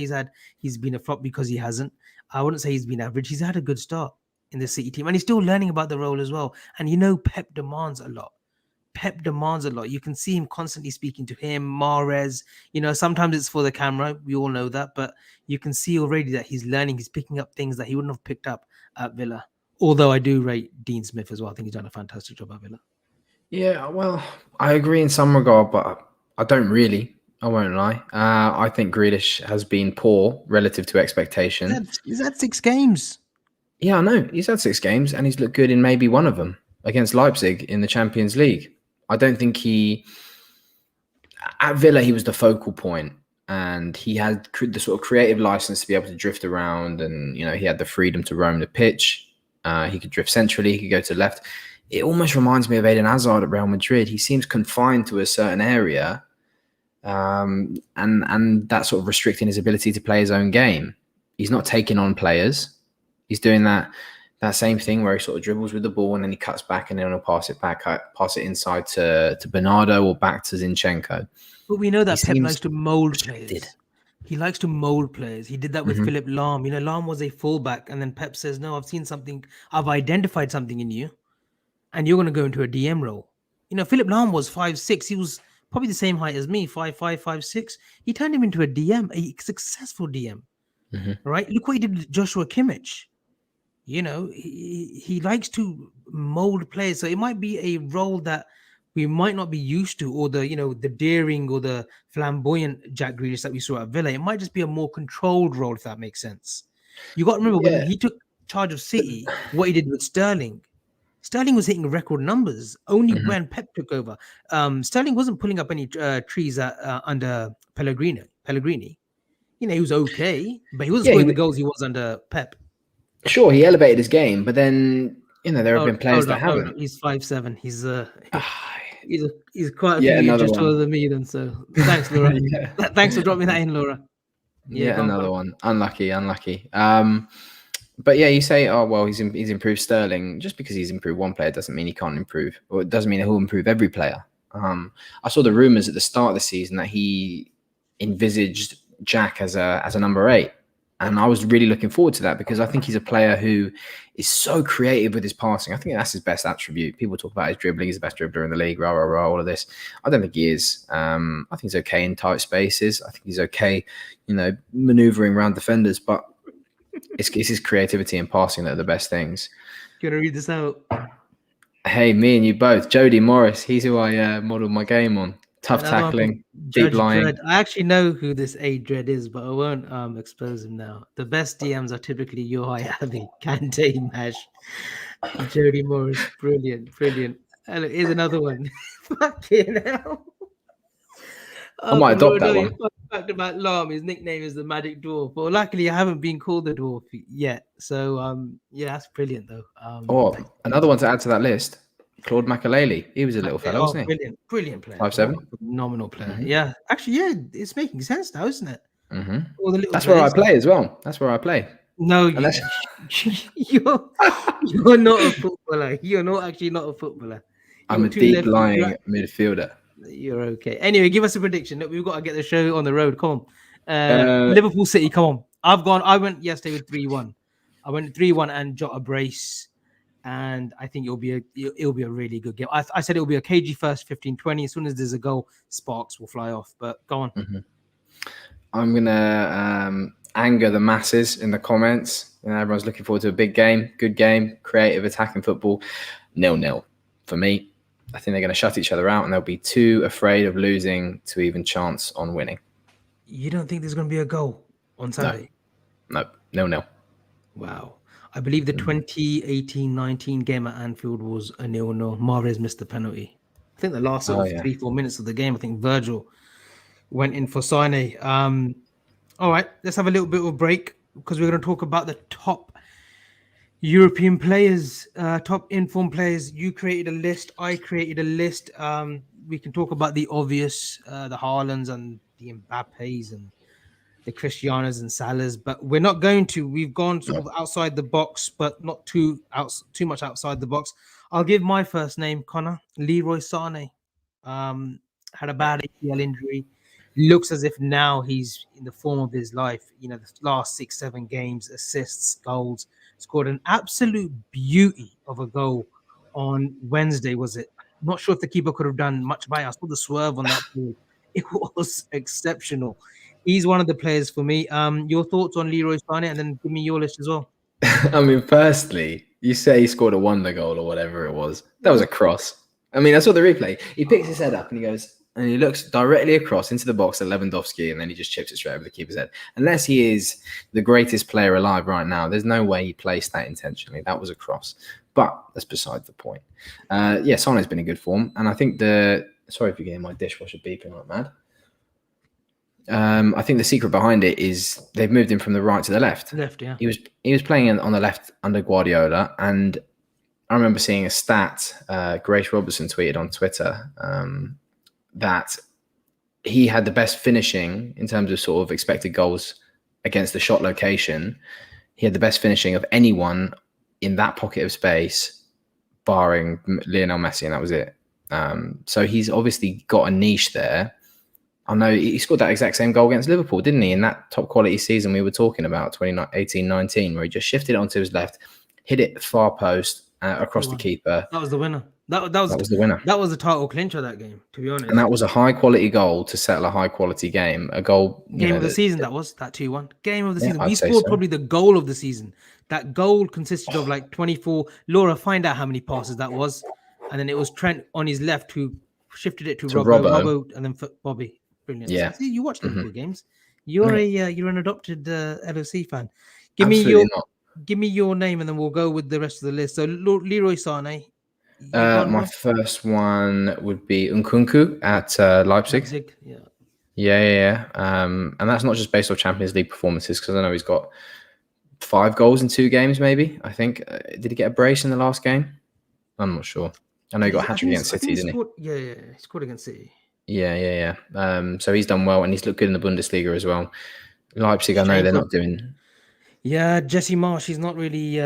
he's been a flop because he hasn't. I wouldn't say he's been average. He's had a good start in the City team, and he's still learning about the role as well. And Pep demands a lot. You can see him constantly speaking to him, Mahrez. Sometimes it's for the camera. We all know that, but you can see already that he's learning. He's picking up things that he wouldn't have picked up at Villa. Although I do rate Dean Smith as well. I think he's done a fantastic job at Villa. yeah, well, I agree in some regard, but I don't really. I won't lie. I think Grealish has been poor relative to expectation. He's had 6 games. Yeah, I know. He's had 6 games and he's looked good in maybe one of them against Leipzig in the Champions League. I don't think at Villa, he was the focal point and he had the sort of creative license to be able to drift around and, he had the freedom to roam the pitch. He could drift centrally. He could go to the left. It almost reminds me of Eden Hazard at Real Madrid. He seems confined to a certain area and that's sort of restricting his ability to play his own game. He's not taking on players. He's doing that same thing where he sort of dribbles with the ball and then he cuts back and then he'll pass it inside to Bernardo or back to Zinchenko. But we know that Pep likes to mold players. He likes to mold players. He did that with Philipp Lahm. Lahm was a fullback, and then Pep says, "No, I've seen something. I've identified something in you, and you're going to go into a DM role." Philipp Lahm was 5'6". He was probably the same height as me, 5'5", 5'6". He turned him into a DM, a successful DM. Right? Look what he did with Joshua Kimmich. He likes to mold players. So it might be a role that we might not be used to, or the daring or the flamboyant Jack Grealish that we saw at Villa. It might just be a more controlled role, if that makes sense. You got to remember when he took charge of City, what he did with Sterling. Sterling was hitting record numbers only when Pep took over. Sterling wasn't pulling up any trees under Pellegrini. He was okay, but he wasn't scoring the goals he was under Pep. Sure, he elevated his game, but then there have been players that haven't. He's 5'7". He's quite a few inches taller than me. Then thanks, Laura. Thanks for dropping that in, Laura. Yeah, another one. Unlucky. But yeah, you say, oh well, he's improved Sterling. Just because he's improved one player doesn't mean he can't improve, or it doesn't mean he'll improve every player. I saw the rumors at the start of the season that he envisaged Jack as a number 8. And I was really looking forward to that because I think he's a player who is so creative with his passing. I think that's his best attribute. People talk about his dribbling. He's the best dribbler in the league, all of this. I don't think he is. I think he's okay in tight spaces. I think he's okay, maneuvering around defenders. But it's his creativity and passing that are the best things. You want to read this out? Hey, me and you both. Jody Morris, he's who I modeled my game on. Tough tackling, deep lying. Dredd. I actually know who this A Dread is, but I won't expose him now. The best DMs are typically Yohai Avi, Kante Mash, Jody Morris. Brilliant. And here's another one. Fucking hell. I might adopt that one. Fact about Lahm, his nickname is the Magic Dwarf. Well, luckily I haven't been called the Dwarf yet. So that's brilliant though. Another one to add to that list. Claude Makaleli. He was a little fellow, wasn't he? Brilliant player. 5'7". Phenomenal player. Yeah. Actually, it's making sense now, isn't it? That's where I play as well. That's where I play. No, you're not a footballer. You're not a footballer. I'm a deep lying midfielder. You're okay. Anyway, give us a prediction. Look, we've got to get the show on the road. Come on. Liverpool City, come on. I went yesterday with 3-1. I went 3-1 and Jota brace. And I think it'll be a really good game. I said it'll be a KG first 15-20. As soon as there's a goal, sparks will fly off. But go on. I'm gonna anger the masses in the comments. Everyone's looking forward to a big game, good game, creative attacking football. 0-0 for me. I think they're going to shut each other out, and they'll be too afraid of losing to even chance on winning. You don't think there's going to be a goal? on Saturday? No. Wow. I believe the 2018-19 game at Anfield was a 0-0. Mahrez missed the penalty. I think the last sort Oh of yeah. 3-4 minutes of the game, I think Virgil went in for Sane. All right, let's have a little bit of a break because we're going to talk about the top European players, top informed players. You created a list. I created a list. We can talk about the obvious, the Haalands and the Mbappes and the Cristianos and Salahs, but we're not going to. We've gone sort of outside the box, but not too much outside the box. I'll give my first name, Connor. Leroy Sane. Had a bad ACL injury. Looks as if now he's in the form of his life. You know, the last 6-7 games, assists, goals, scored an absolute beauty of a goal on Wednesday. Was it? Not sure if the keeper could have done much better. I saw the swerve on that ball. It was exceptional. He's one of the players for me. Your thoughts on Leroy Sané, and then give me your list as well. I mean, firstly, you say he scored a wonder goal or whatever it was. That was a cross. I mean, I saw the replay. He picks his head up and he goes, and he looks directly across into the box at Lewandowski, and then he just chips it straight over the keeper's head. Unless he is the greatest player alive right now, there's no way he placed that intentionally. That was a cross. But that's beside the point. Yeah, Sané's been in good form. And I think sorry if you're getting my dishwasher beeping like mad. I think the secret behind it is they've moved him from the right to the left. Yeah. He was playing on the left under Guardiola, and I remember seeing a stat. Grace Robertson tweeted on Twitter that he had the best finishing in terms of sort of expected goals against the shot location. He had the best finishing of anyone in that pocket of space, barring Lionel Messi, and that was it. So he's obviously got a niche there. I know he scored that exact same goal against Liverpool, didn't he? In that top quality season we were talking about, 2018-19, where he just shifted it onto his left, hit it far post across the keeper. That was the winner. That was the winner. That was the title clincher that game, to be honest. And that was a high quality goal to settle a high quality game. A goal. Game of the season, that was that 2-1. Game of the season. I'd We say scored so. probably the goal of the season. That goal consisted of like 24. Laura, find out how many passes that was. And then it was Trent on his left who shifted it to Robbo, and then Bobby. Brilliant. Yeah. See, you watch Liverpool games. You're you're an adopted LFC fan. Give me your name, and then we'll go with the rest of the list. So Leroy Sané. My first one would be Nkunku at Leipzig. Yeah. And that's not just based on Champions League performances, because I know he's got 5 goals in 2 games, maybe. I think. Did he get a brace in the last game? I'm not sure. I know he got a hat-trick against City, didn't he? Yeah. He scored against City. Yeah. So he's done well, and he's looked good in the Bundesliga as well. Leipzig, I know they're not doing. Yeah, Jesse Marsch, he's not really.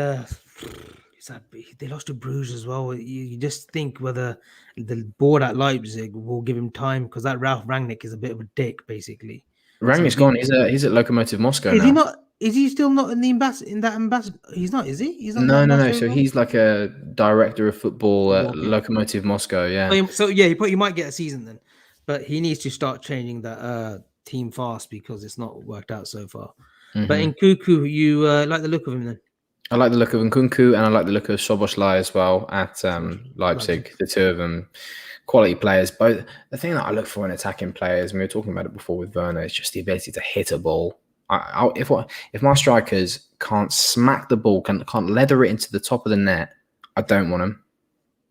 They lost to Bruges as well. You just think whether the board at Leipzig will give him time, because that Ralf Rangnick is a bit of a dick, basically. Rangnick's gone. He's at Lokomotiv Moscow now. Is he not? Is he still not in the ambassador? He's not, is he? He's not. No. So he's like a director of football at Lokomotiv Moscow. Yeah. So yeah, he might get a season then, but he needs to start changing that team fast, because it's not worked out so far. Mm-hmm. But in Nkunku, you like the look of him then? I like the look of Nkunku, and I like the look of Szoboszlai as well at Leipzig. The two of them, quality players. Both. The thing that I look for in attacking players, and we were talking about it before with Werner, is just the ability to hit a ball. If my strikers can't smack the ball, can't leather it into the top of the net, I don't want them.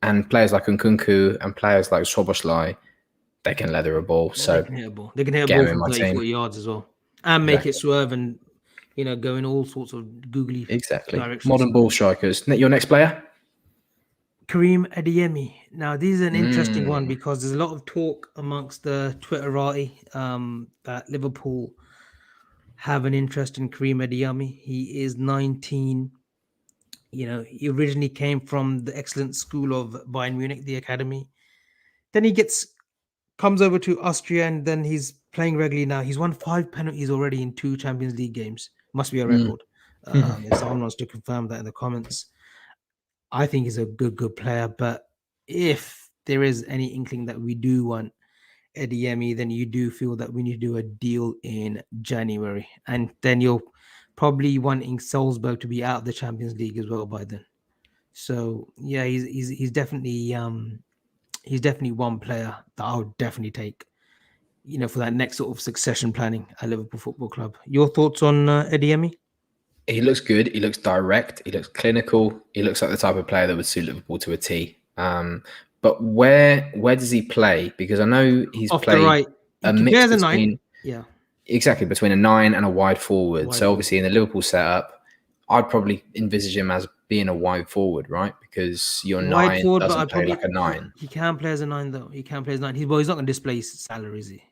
And players like Nkunku and players like Szoboszlai, they can leather a ball. So they can hit a ball. They can hit a ball from 30, 40 yards as well, and make it swerve and go in all sorts of googly directions. Modern ball strikers. Your next player? Karim Adeyemi. Now, this is an interesting one, because there's a lot of talk amongst the Twitterati that Liverpool have an interest in Karim Adeyemi. He is 19. He originally came from the excellent school of Bayern Munich, the academy. Then he comes over to Austria, and then he's playing regularly now. He's won 5 penalties already in 2 Champions League games. Must be a record. If someone wants to confirm that in the comments. I think he's a good player, but if there is any inkling that we do want Adeyemi, then you do feel that we need to do a deal in January, and then you're probably wanting Salzburg to be out of the Champions League as well by then. So yeah, he's definitely one player that I would definitely take. for that next sort of succession planning at Liverpool Football Club. Your thoughts on Eddie Emi? He looks good. He looks direct. He looks clinical. He looks like the type of player that would suit Liverpool to a T. But where does he play? Because I know he's Off played the right. a He mix plays a 9. between exactly between a 9 and a wide forward. So obviously in the Liverpool setup, I'd probably envisage him as being a wide forward, right? Because your wide 9 forward, doesn't but play like a 9. He can play as a 9 though. He can play as a 9. He's not going to display salary, is he?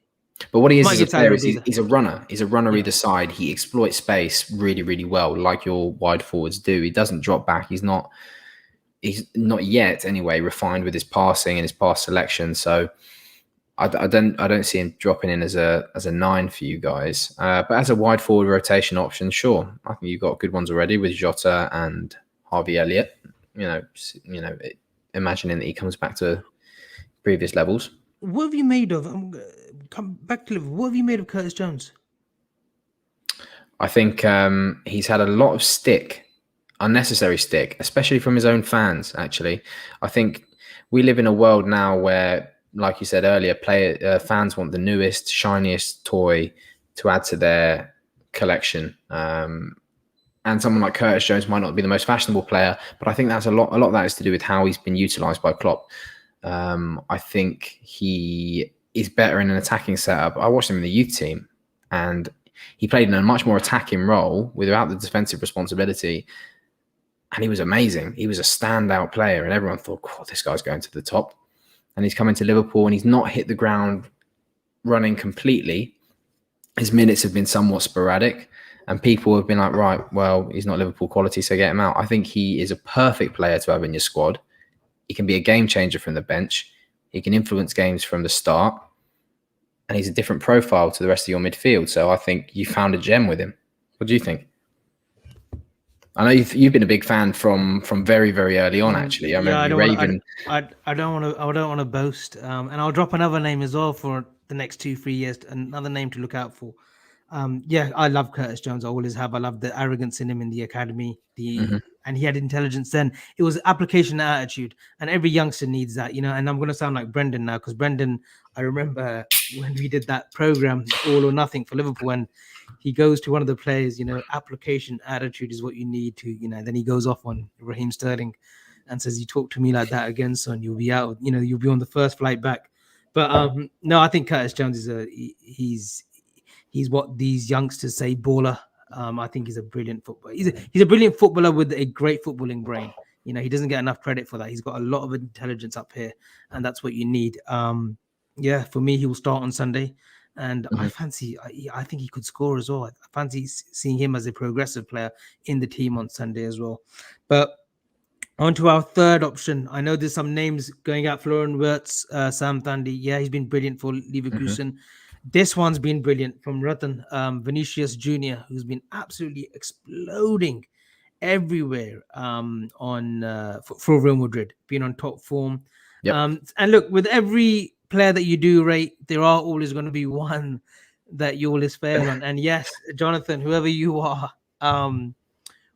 But what he is Might as a give player salary is he's a runner. He's a runner either side. He exploits space really, really well, like your wide forwards do. He doesn't drop back. He's not yet anyway refined with his passing and his pass selection. So I don't see him dropping in as a 9 for you guys. But as a wide forward rotation option, sure. I think you've got good ones already with Jota and Harvey Elliott. Imagining that he comes back to previous levels. What have you made of? Come back to Liverpool. What have you made of Curtis Jones? I think he's had a lot of unnecessary stick, especially from his own fans. Actually, I think we live in a world now where, like you said earlier, fans want the newest, shiniest toy to add to their collection. And someone like Curtis Jones might not be the most fashionable player, but I think that's a lot of that is to do with how he's been utilised by Klopp. I think he is better in an attacking setup. I watched him in the youth team, and he played in a much more attacking role without the defensive responsibility. And he was amazing. He was a standout player, and everyone thought, "God, this guy's going to the top." And he's coming to Liverpool, and he's not hit the ground running completely. His minutes have been somewhat sporadic, and people have been like, "Right, well, he's not Liverpool quality, so get him out." I think he is a perfect player to have in your squad. He can be a game changer from the bench. He can influence games from the start. And he's a different profile to the rest of your midfield. So I think you found a gem with him. What do you think? I know you've been a big fan from very, very early on, actually. I remember you raving. I don't want to boast. And I'll drop another name as well for the next 2-3 years. Another name to look out for. I love Curtis Jones. I always have. I love the arrogance in him in the academy. And he had intelligence then. It was application and attitude, and every youngster needs that, And I'm going to sound like Brendan now, because Brendan, I remember when we did that program, All or Nothing for Liverpool, and he goes to one of the players, application, attitude is what you need to, Then he goes off on Raheem Sterling and says, "You talk to me like that again, son, you'll be out. You'll be on the first flight back." But no, I think Curtis Jones is he's what these youngsters say, baller. I think he's a brilliant footballer. He's a brilliant footballer with a great footballing brain. He doesn't get enough credit for that. He's got a lot of intelligence up here, and that's what you need. For me, he will start on Sunday, and I think he could score as well. I fancy seeing him as a progressive player in the team on Sunday as well. But on to our third option. I know there's some names going out. Florian Wirtz, Sam Thandi. Yeah, he's been brilliant for Leverkusen. This one's been brilliant from Rutton, Vinicius Jr., who's been absolutely exploding everywhere for Real Madrid, being on top form. Yep. And look, with every player that you do rate, there are always going to be one that you always fail on. And yes, Jonathan, whoever you are,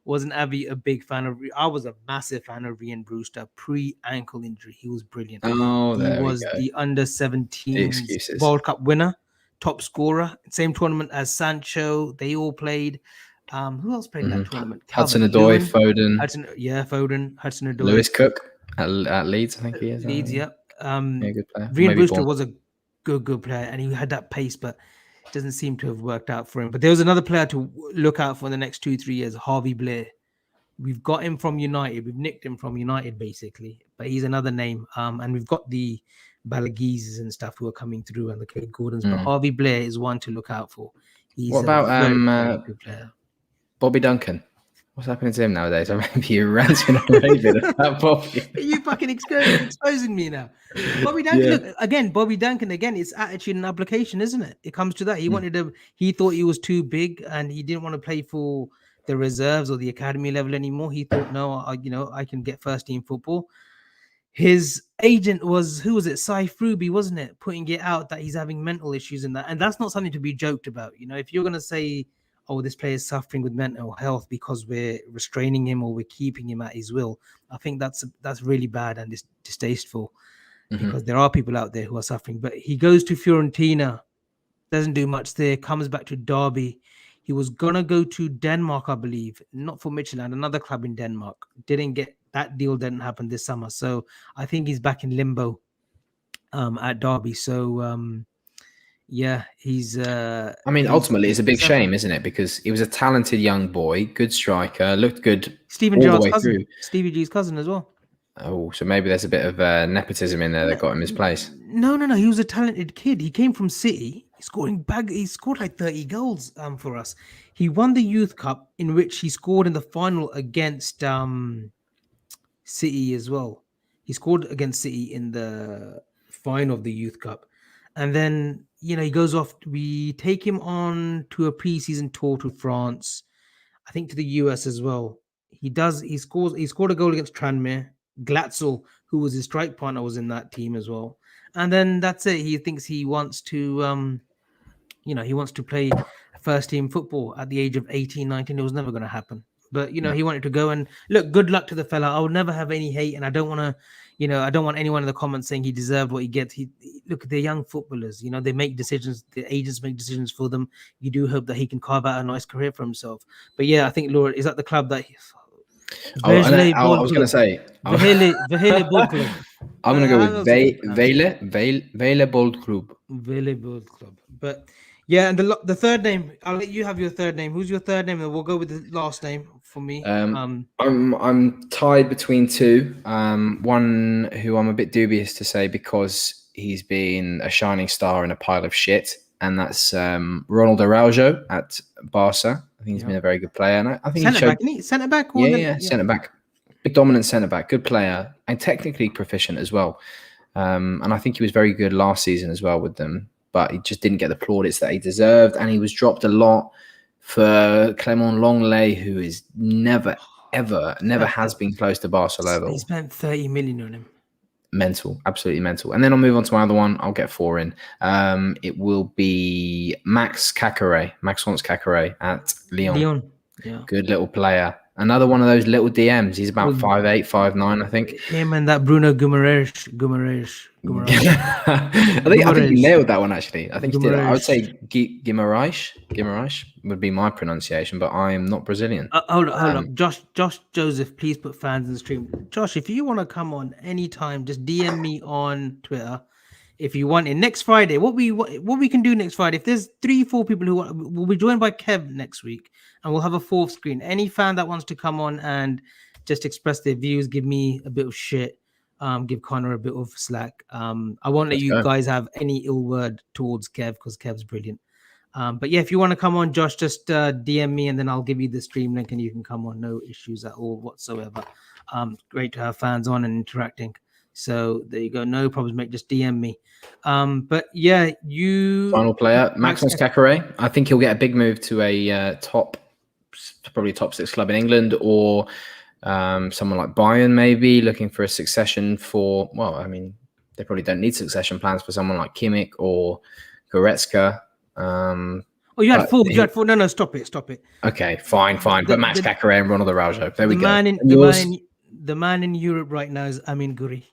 wasn't Avy a big fan of? I was a massive fan of Ryan Brewster pre-ankle injury. He was brilliant. Oh, he was the under-17 World Cup winner, top scorer, same tournament as Sancho. They all played. Who else played in that tournament? Hudson-Odoi, Foden. Foden, Hudson-Odoi. Lewis Cook at Leeds, I think he is. Leeds, yeah. Good player. Ryan Brewster was a good player, and he had that pace, but it doesn't seem to have worked out for him. But there was another player to look out for in the next 2-3 years, Harvey Blair. We've got him from United. We've nicked him from United, basically. But he's another name. And we've got the Balaguises and stuff who are coming through, and the Craig Gordons. But Harvey Blair is one to look out for. He's what about very good player. Bobby Duncan? What's happening to him nowadays? I remember you ranting and raving about Bobby. You fucking exposing me now. Bobby Duncan, look, again, Bobby Duncan, it's attitude and application, isn't it? It comes to that. He thought he was too big, and he didn't want to play for the reserves or the academy level anymore. He thought, no, I can get first team football. His agent was, who was it? Sai Fruby, wasn't it? Putting it out that he's having mental issues in that. And that's not something to be joked about. If you're going to say, oh, this player is suffering with mental health because we're restraining him or we're keeping him at his will, I think that's really bad and distasteful, because there are people out there who are suffering. But he goes to Fiorentina, Doesn't do much there. Comes back to Derby. He was gonna go to Denmark, I believe, not for Midtjylland, another club in Denmark. Didn't get that deal. Didn't happen this summer, so I think he's back in limbo at Derby. So yeah, he's. I mean, He's ultimately, it's a big suffering. shame, isn't it? Because he was a talented young boy, good striker, looked good Stephen all the Gerrard's way cousin, through. Stevie G's cousin as well. Oh, so maybe there's a bit of nepotism in there that got him his place. No. He was a talented kid. He came from City. He scored like 30 goals for us. He won the Youth Cup, in which he scored in the final against City as well. He scored against City in the final of the Youth Cup. And then, he goes off. We take him on to a preseason tour to France, I think to the US as well. He scored a goal against Tranmere. Glatzel, who was his strike partner, was in that team as well. And then that's it. He thinks he wants to he wants to play first team football at the age of 18, 19. It was never going to happen. But, No. he wanted to go, and look, good luck to the fella. I would never have any hate, and I don't want to, I don't want anyone in the comments saying he deserved what he gets. Look, they're young footballers, they make decisions, the agents make decisions for them. You do hope that he can carve out a nice career for himself. But yeah, I think Laura is at the club that I was going to say, Vehele Bold Club. I'm going to go I with was a good pronunciation. Vele Bold Club. Vehele Bold Club. But yeah, and the third name, I'll let you have your third name. Who's your third name? And we'll go with the last name for me. I'm tied between two. One who I'm a bit dubious to say because he's been a shining star in a pile of shit, and that's Ronald Araujo at Barca. I think he's been a very good player, and I think centre back. Centre back, big dominant centre back, good player, and technically proficient as well. And I think he was very good last season as well with them, but he just didn't get the plaudits that he deserved, and he was dropped a lot for Clement Longley, who is never has been close to Barca level. He spent 30 million on him. Mental, absolutely mental. And then I'll move on to my other one. I'll get four in. It will be Max wants Caqueret at Lyon. Yeah. Good little player. Another one of those little DMs. He's about 5'8", 5'9", I think. Him and that Bruno Guimaraes. I think you nailed that one, actually. I think you did. I would say Guimaraes would be my pronunciation, but I am not Brazilian. Hold up. Josh Joseph, please put fans in the stream. Josh, if you want to come on anytime, just DM me on Twitter. If you want it next Friday, what we can do next Friday, if there's 3-4 people who we'll be joined by Kev next week, and we'll have a fourth screen. Any fan that wants to come on and just express their views, give me a bit of shit, give Connor a bit of slack. I won't let you guys have any ill word towards Kev because Kev's brilliant. But yeah, if you want to come on, Josh, just DM me and then I'll give you the stream link and you can come on. No issues at all whatsoever. Great to have fans on and interacting. So there you go. No problems, mate. Just DM me. But yeah, final player, Maxence Caqueret. I think he'll get a big move to a probably top 6 club in England, or someone like Bayern maybe looking for a succession for. Well, I mean, they probably don't need succession plans for someone like Kimmich or Goretzka. You had four. No, stop it. Okay, fine. But Max Caqueret and Ronald Araujo. There we go. The man in Europe right now is Amin Guri.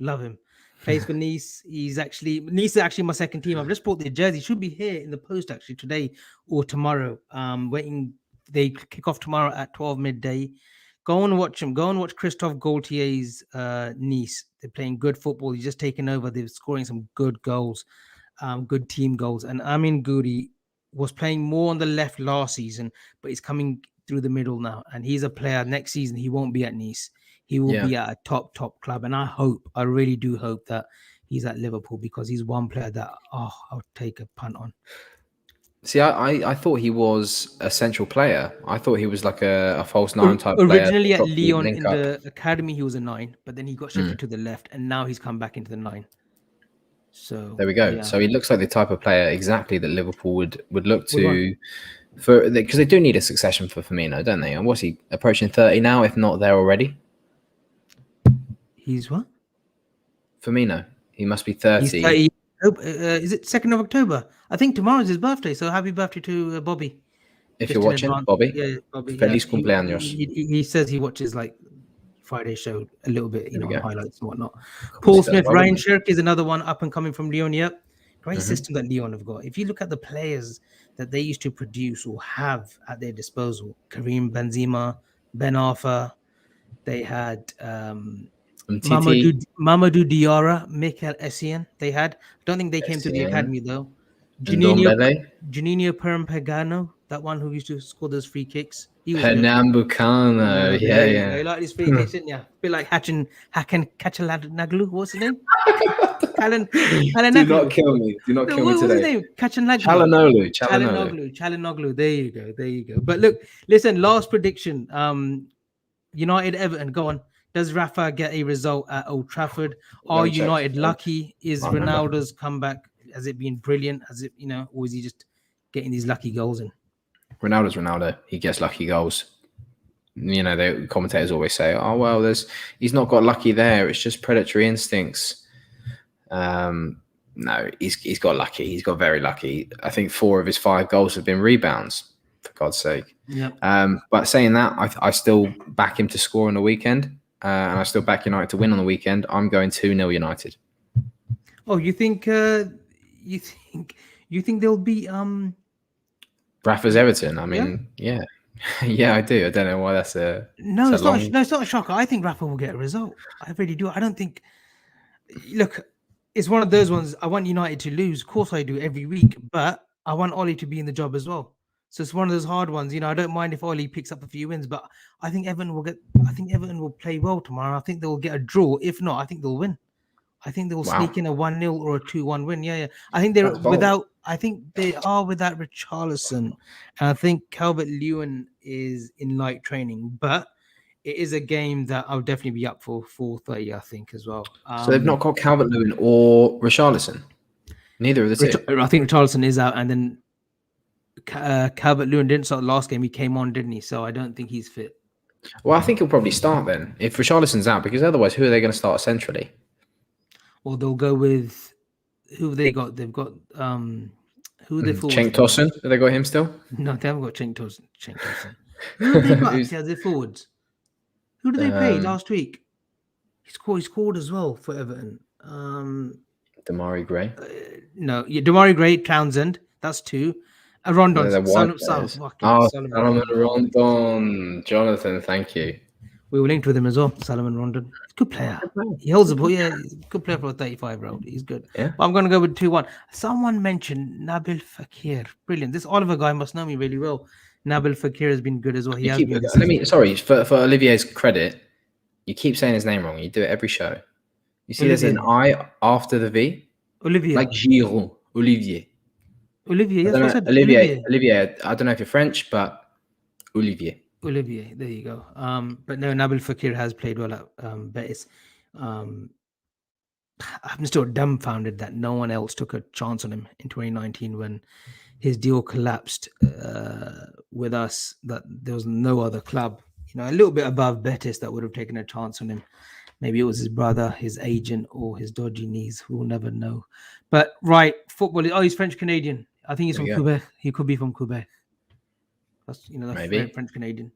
Love him. Plays for Nice. Nice is actually my second team. I've just bought their jersey. Should be here in the post actually today or tomorrow. Waiting. They kick off tomorrow at 12 midday. Go and watch him. Go and watch Christophe Gaultier's Nice. They're playing good football. He's just taken over. They're scoring some good goals, good team goals. And Amin Guri was playing more on the left last season, but he's coming through the middle now. And he's a player next season. He won't be at Nice. He will be at a top club. And I really do hope that he's at Liverpool because he's one player that, I would take a punt on. See, I thought he was a central player. I thought he was like a false 9 type player. Originally at Lyon in the academy, he was a 9, but then he got shifted to the left, and now he's come back into the 9. So there we go. Yeah. So he looks like the type of player exactly that Liverpool would look to for, because they do need a succession for Firmino, don't they? And what's he approaching 30 now, if not there already? He's what? Firmino. He must be 30. He's 30. Is it 2nd of October? I think tomorrow's his birthday. So happy birthday to Bobby. If you're watching, Bobby. Yeah, Bobby. Feliz cumpleaños. He says he watches like Friday show a little bit, on highlights and whatnot. Paul Smith, Ryan Shirk is another one up and coming from Lyon. Yep. Great system that Lyon have got. If you look at the players that they used to produce or have at their disposal, Karim Benzema, Ben Arfa, they had Titi, Mamadou Diarra, Mikel Essien. They had. I don't think they came to the Essien, academy though. and Juninho Dombele, Perempegano, that one who used to score those free kicks. He was good. Pernambucano. There Yeah, you go. yeah. You like these free kicks, didn't you? A bit like Hakan Kachalanoglu. What's his name? Do not Kalanoglu. kill me. Do not No, kill me what was his today. name? Kachalanoglu. Chalanoglu. Chalanoglu. There you go. But look, listen. Last prediction. United Everton. Go on. Does Rafa get a result at Old Trafford? Are United lucky? Is Ronaldo's comeback? Has it been brilliant? Has it, or is he just getting these lucky goals in? Ronaldo's Ronaldo. He gets lucky goals. The commentators always say, "Oh well, he's not got lucky there. It's just predatory instincts." No, he's got lucky. He's got very lucky. I think 4 of his 5 goals have been rebounds. For God's sake. Yeah. But saying that, I still back him to score on the weekend, and I still back United to win on the weekend. I'm going 2-0 United. Oh, you think they'll be Rafa's Everton. I mean, yeah. Yeah, I do. I don't know why that's a no. It's not. No, it's not a shocker. I think Rafa will get a result. I really do. I don't think. Look, it's one of those ones. I want United to lose. Of course, I do every week, but I want Ollie to be in the job as well. So it's one of those hard ones. I don't mind if Ollie picks up a few wins, but I think Everton will play well tomorrow. I think they'll get a draw. If not, I think they'll win. I think they'll sneak in a 1-0 or a 2-1 win. Yeah. I think they're without. I think they are without Richarlison. And I think Calvert-Lewin is in light training, but it is a game that I'll definitely be up for 4:30. I think as well. So they've not got Calvert-Lewin or Richarlison. Neither of the two. I think Richarlison is out, and then Calvert-Lewin didn't start the last game. He came on, didn't he? So I don't think he's fit. Well, I think he'll probably start then if Richarlison's out, because otherwise, who are they going to start centrally? Well, they'll go with who have they got? They've got who are they forwards? Cenk Tosun. Have they got him still? No, they haven't got Cenk Tosun. Who have they got as their forwards? Who did they play last week? He scored as well for Everton. Damari Gray. Damari Gray, Townsend. That's 2. Rondon. Salomon Rondon. Jonathan, thank you. We were linked with him as well, Salomon Rondon. Good player. He holds the ball. Yeah, he's a good player for a 35-year-old. He's good. Yeah. I'm going to go with 2-1. Someone mentioned Nabil Fekir. Brilliant. This Oliver guy must know me really well. Nabil Fekir has been good as well. Sorry, for Olivier's credit, you keep saying his name wrong. You do it every show. You see, there's an I after the V. Olivier. Like Giron. Olivier. Olivier. Yes, I said Olivier. I don't know if you're French, but Olivier. There you go. But no, Nabil Fekir has played well at Betis. I'm still dumbfounded that no one else took a chance on him in 2019 when his deal collapsed with us. That there was no other club, a little bit above Betis, that would have taken a chance on him. Maybe it was his brother, his agent, or his dodgy knees. We'll never know. But right, football. Oh, he's French Canadian. I think he's from Quebec. He could be from Quebec. That's maybe French Canadian.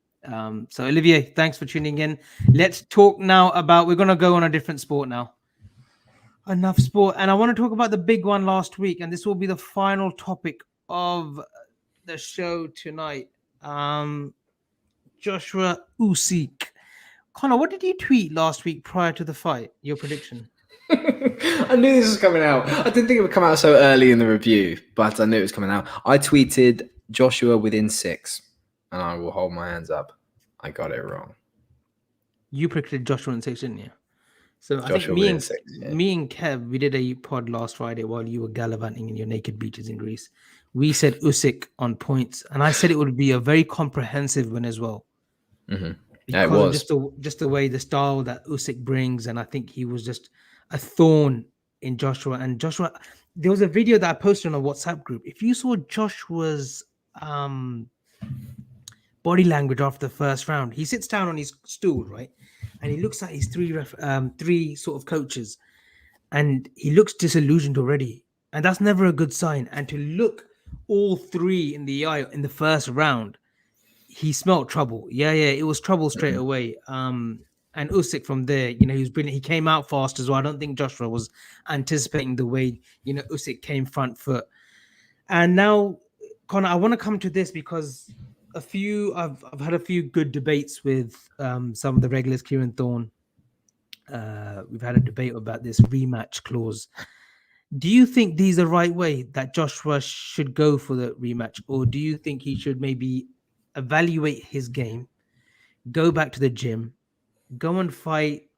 So Olivier, thanks for tuning in. Let's talk now about. We're gonna go on a different sport now. Enough sport, and I want to talk about the big one last week, and this will be the final topic of the show tonight. Joshua Usyk. Conor, what did you tweet last week prior to the fight? Your prediction? I knew this was coming out. I didn't think it would come out so early in the review, but I knew it was coming out. I tweeted Joshua within 6, and I will hold my hands up. I got it wrong. You predicted Joshua in 6, didn't you? So Joshua, I think me and Kev, we did a pod last Friday while you were gallivanting in your naked beaches in Greece. We said Usyk on points, and I said it would be a very comprehensive win as well. Mm-hmm. Because it was just the way, the style that Usyk brings, and I think he was just a thorn in Joshua. And Joshua, there was a video that I posted on a WhatsApp group. If you saw Joshua's body language after the first round, he sits down on his stool, right, and he looks at his three sort of coaches, and he looks disillusioned already, and that's never a good sign. And to look all 3 in the eye in the first round, he smelled trouble. Yeah, it was trouble straight away. And And Usyk from there, you know, he was brilliant. He came out fast as well. I don't think Joshua was anticipating the way, you know, Usyk came front foot. And now, Connor, I want to come to this because I've had a few good debates with some of the regulars, Kieran Thorne. We've had a debate about this rematch clause. Do you think these are the right way that Joshua should go for the rematch, or do you think he should maybe evaluate his game, go back to the gym, go and fight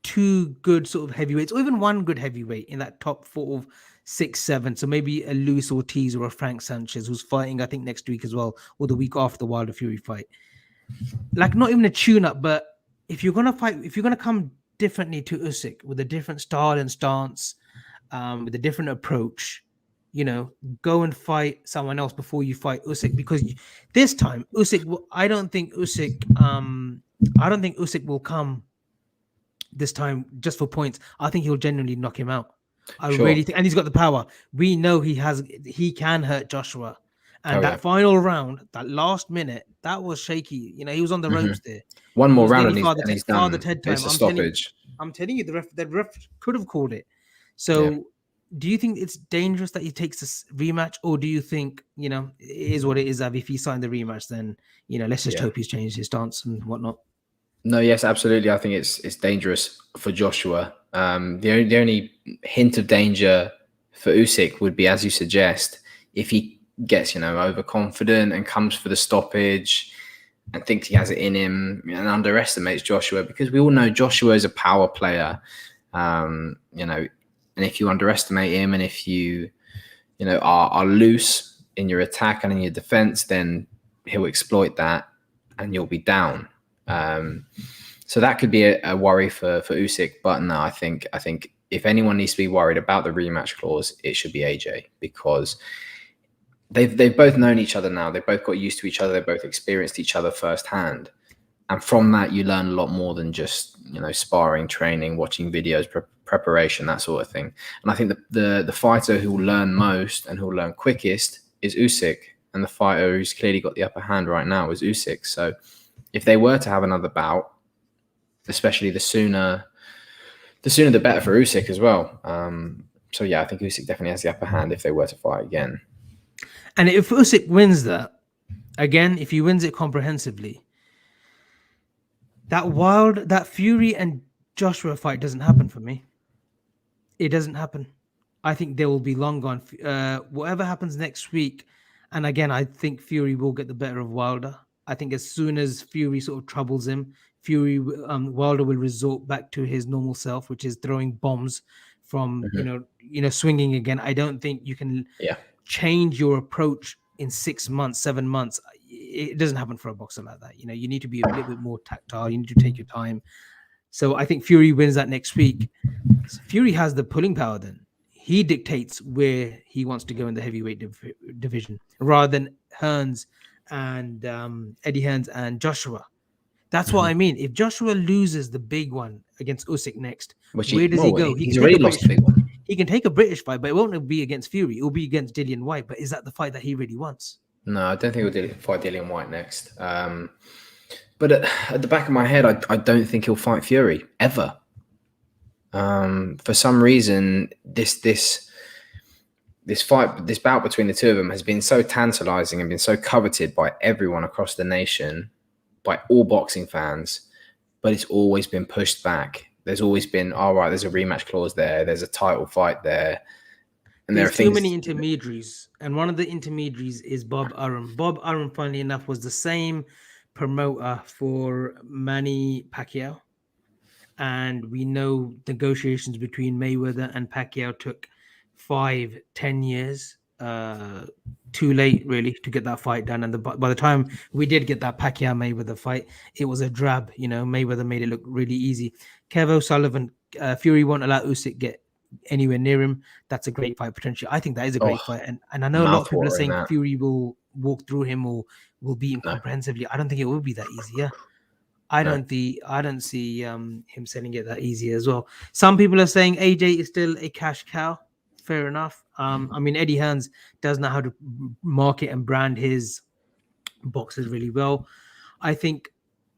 two good sort of heavyweights, or even one good heavyweight in that top four of 6, 7? So maybe a Luis Ortiz or a Frank Sanchez, who's fighting, I think, next week as well, or the week after the Wilder Fury fight. Like, not even a tune-up, but if you're gonna fight, if you're gonna come differently to Usyk with a different style and stance, with a different approach, you know, go and fight someone else before you fight Usyk, because this time Usyk, I don't think Usyk will come this time just for points. I think he'll genuinely knock him out. I really think, and he's got the power. We know he can hurt Joshua. And that final round, that last minute, that was shaky. You know, he was on the ropes there. One more round and he's done. Father Ted time. It's a stoppage. I'm telling you, the ref could have called it. So, do you think it's dangerous that he takes this rematch, or do you think, you know, it is what it is? If he signed the rematch, then, you know, let's just hope he's changed his stance and whatnot. No, yes, absolutely. I think it's dangerous for Joshua. The only hint of danger for Usyk would be, as you suggest, if he gets, you know, overconfident and comes for the stoppage and thinks he has it in him and underestimates Joshua, because we all know Joshua is a power player. You know, and if you underestimate him, and if you know, are loose in your attack and in your defense, then he'll exploit that and you'll be down. So that could be a worry for Usyk. But no, I think if anyone needs to be worried about the rematch clause, it should be AJ, because they've both known each other now. They've both got used to each other. They've both experienced each other firsthand. And from that, you learn a lot more than just, you know, sparring, training, watching videos, preparation, that sort of thing. And I think the fighter who will learn most and who will learn quickest is Usyk. And the fighter who's clearly got the upper hand right now is Usyk. So if they were to have another bout, especially the sooner the better for Usyk as well. So yeah, I think Usyk definitely has the upper hand if they were to fight again. And if Usyk wins that, again, if he wins it comprehensively, that Fury and Joshua fight doesn't happen for me. It doesn't happen. I think they will be long gone. Whatever happens next week, and again, I think Fury will get the better of Wilder. I think as soon as Fury sort of troubles him, Wilder will resort back to his normal self, which is throwing bombs from you know swinging again. I don't think you can change your approach in 6 months, 7 months. It doesn't happen for a boxer like that. You know, you need to be a little bit more tactile. You need to take your time. So I think Fury wins that next week. So Fury has the pulling power then. He dictates where he wants to go in the heavyweight division, rather than Hearns and Eddie Hearns and Joshua. That's what I mean. If Joshua loses the big one against Usyk next, where does he go? He's already lost the big one. He can take a British fight, but it won't be against Fury. It will be against Dillian White. But is that the fight that he really wants? No, I don't think he'll fight Dillian White next. But at the back of my head, I don't think he'll fight Fury ever. For some reason, this bout between the two of them has been so tantalizing and been so coveted by everyone across the nation, by all boxing fans, but it's always been pushed back. There's always been, there's a rematch clause there. There's a title fight there. And there's too many intermediaries. And one of the intermediaries is Bob Arum. Bob Arum, funnily enough, was the same promoter for Manny Pacquiao. And we know negotiations between Mayweather and Pacquiao took 5-10 years. Too late, really, to get that fight done. And by the time we did get that Pacquiao Mayweather fight, it was a drab. You know, Mayweather made it look really easy. Kev O'Sullivan, Fury won't allow Usyk get anywhere near him. That's a great fight potentially. I think that is a great fight, and I know a lot of people are saying Fury will walk through him or will beat him comprehensively. I don't think it will be that easy. Yeah, I don't see him selling it that easy as well. Some people are saying AJ is still a cash cow. Fair enough. I mean, Eddie Hearns does know how to market and brand his boxes really well. I think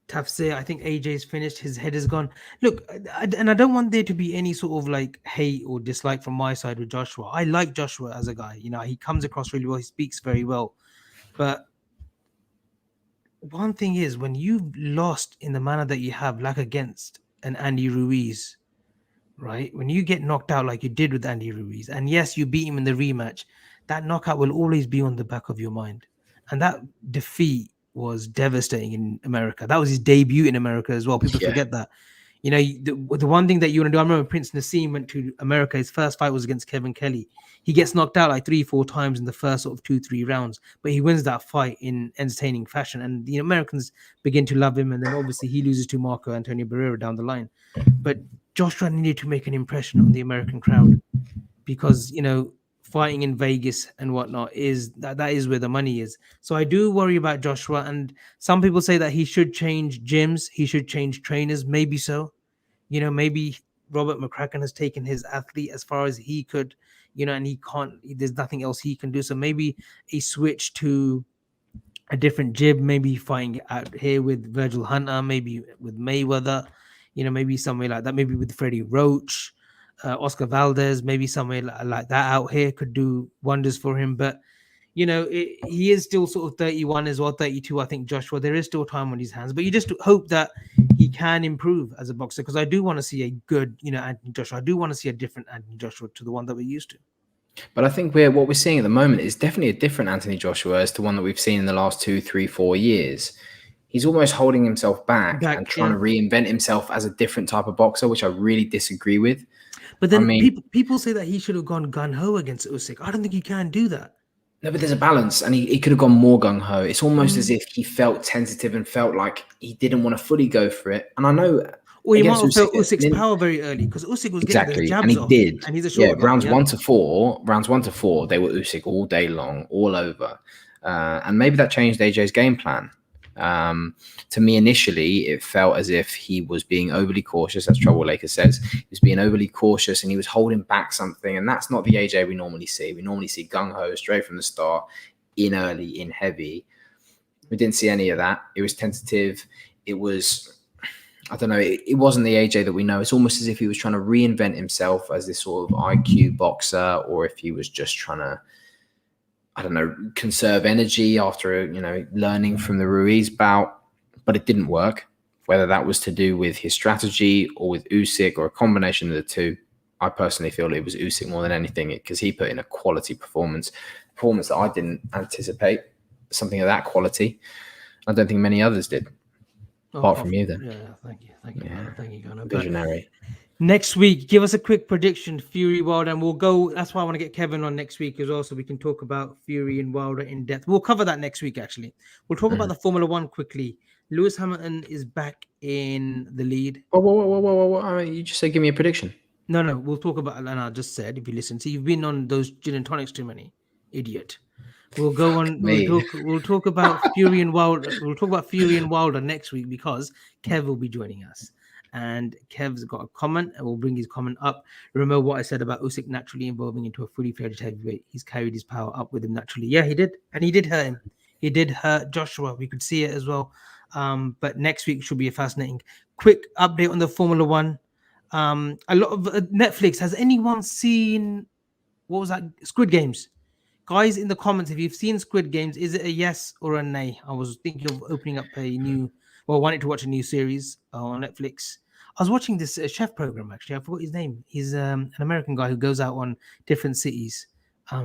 Tafsir, I think AJ's finished. His head is gone. Look, and I don't want there to be any sort of like hate or dislike from my side with Joshua. I like Joshua as a guy. You know, he comes across really well. He speaks very well. But one thing is, when you've lost in the manner that you have, like against an Andy Ruiz, right? When you get knocked out like you did with Andy Ruiz, and yes, you beat him in the rematch, that knockout will always be on the back of your mind. And that defeat was devastating in America. That was his debut in America as well. People forget that. You know, the one thing that you want to do, I remember Prince Nassim went to America. His first fight was against Kevin Kelly. He gets knocked out like 3-4 times in the first sort of 2-3 rounds, but he wins that fight in entertaining fashion. And the Americans begin to love him. And then obviously he loses to Marco Antonio Barrera down the line. But Joshua needed to make an impression on the American crowd because, you know, fighting in Vegas and whatnot is that is where the money is. So I do worry about Joshua, and some people say that he should change gyms, he should change trainers. Maybe so, you know, maybe Robert McCracken has taken his athlete as far as he could, you know, and he can't. There's nothing else he can do. So maybe a switch to a different gym, maybe fighting out here with Virgil Hunter, maybe with Mayweather, you know, maybe somewhere like that, maybe with Freddie Roach. Oscar Valdez, maybe somewhere like that out here could do wonders for him. But, you know, he is still sort of 31 as well, 32, I think, Joshua. There is still time on his hands. But you just hope that he can improve as a boxer, because I do want to see a good, you know, Anthony Joshua. I do want to see a different Anthony Joshua to the one that we're used to. But I think what we're seeing at the moment is definitely a different Anthony Joshua as to one that we've seen in the last 2, 3, 4 years. He's almost holding himself back and trying to reinvent himself as a different type of boxer, which I really disagree with. But then people say that he should have gone gung-ho against Usyk. I don't think you can do that. No, but there's a balance, and he could have gone more gung-ho. It's almost as if he felt tentative and felt like he didn't want to fully go for it. And I know... Or he might have felt Usyk's power very early, because Usyk was getting the jabs off. Did. And he's a short guy. Rounds 1 to 4, they were Usyk all day long, all over. And maybe that changed AJ's game plan. To me, initially, it felt as if he was being overly cautious, as Trouble Laker says. He was being overly cautious and he was holding back something. And that's not the AJ we normally see. We normally see gung-ho straight from the start, in early, in heavy. We didn't see any of that. It was tentative. It was, I don't know, it wasn't the AJ that we know. It's almost as if he was trying to reinvent himself as this sort of IQ boxer, or if he was just trying to, I don't know, conserve energy after, you know, learning from the Ruiz bout, but it didn't work. Whether that was to do with his strategy or with Usyk or a combination of the two, I personally feel it was Usyk more than anything, because he put in a quality performance that I didn't anticipate, something of that quality. I don't think many others did, apart from you then. Yeah, thank you, Conor. Visionary. Next week, give us a quick prediction, Fury Wilder, and we'll go. That's why I want to get Kevin on next week as well, so we can talk about Fury and Wilder in depth. We'll cover that next week, actually. We'll talk about the Formula One quickly. Lewis Hamilton is back in the lead. Whoa. You just said give me a prediction. No, we'll talk about, and I just said, if you listen, see, you've been on those gin and tonics too many, idiot. We'll go on. We'll talk about Fury and Wilder. We'll talk about Fury and Wilder next week, because Kev will be joining us. And Kev's got a comment, and we'll bring his comment up. Remember what I said about Usyk naturally evolving into a fully fledged heavyweight. He's carried his power up with him naturally. Yeah, he did. And he did hurt him. He did hurt Joshua. We could see it as well. But next week should be a fascinating. Quick update on the Formula One. A lot of Netflix. Has anyone seen, what was that? Squid Games. Guys, in the comments, if you've seen Squid Games, is it a yes or a nay? I was thinking of opening up wanted to watch a new series on Netflix. I was watching this chef program, actually. I forgot his name. He's an American guy who goes out on different cities,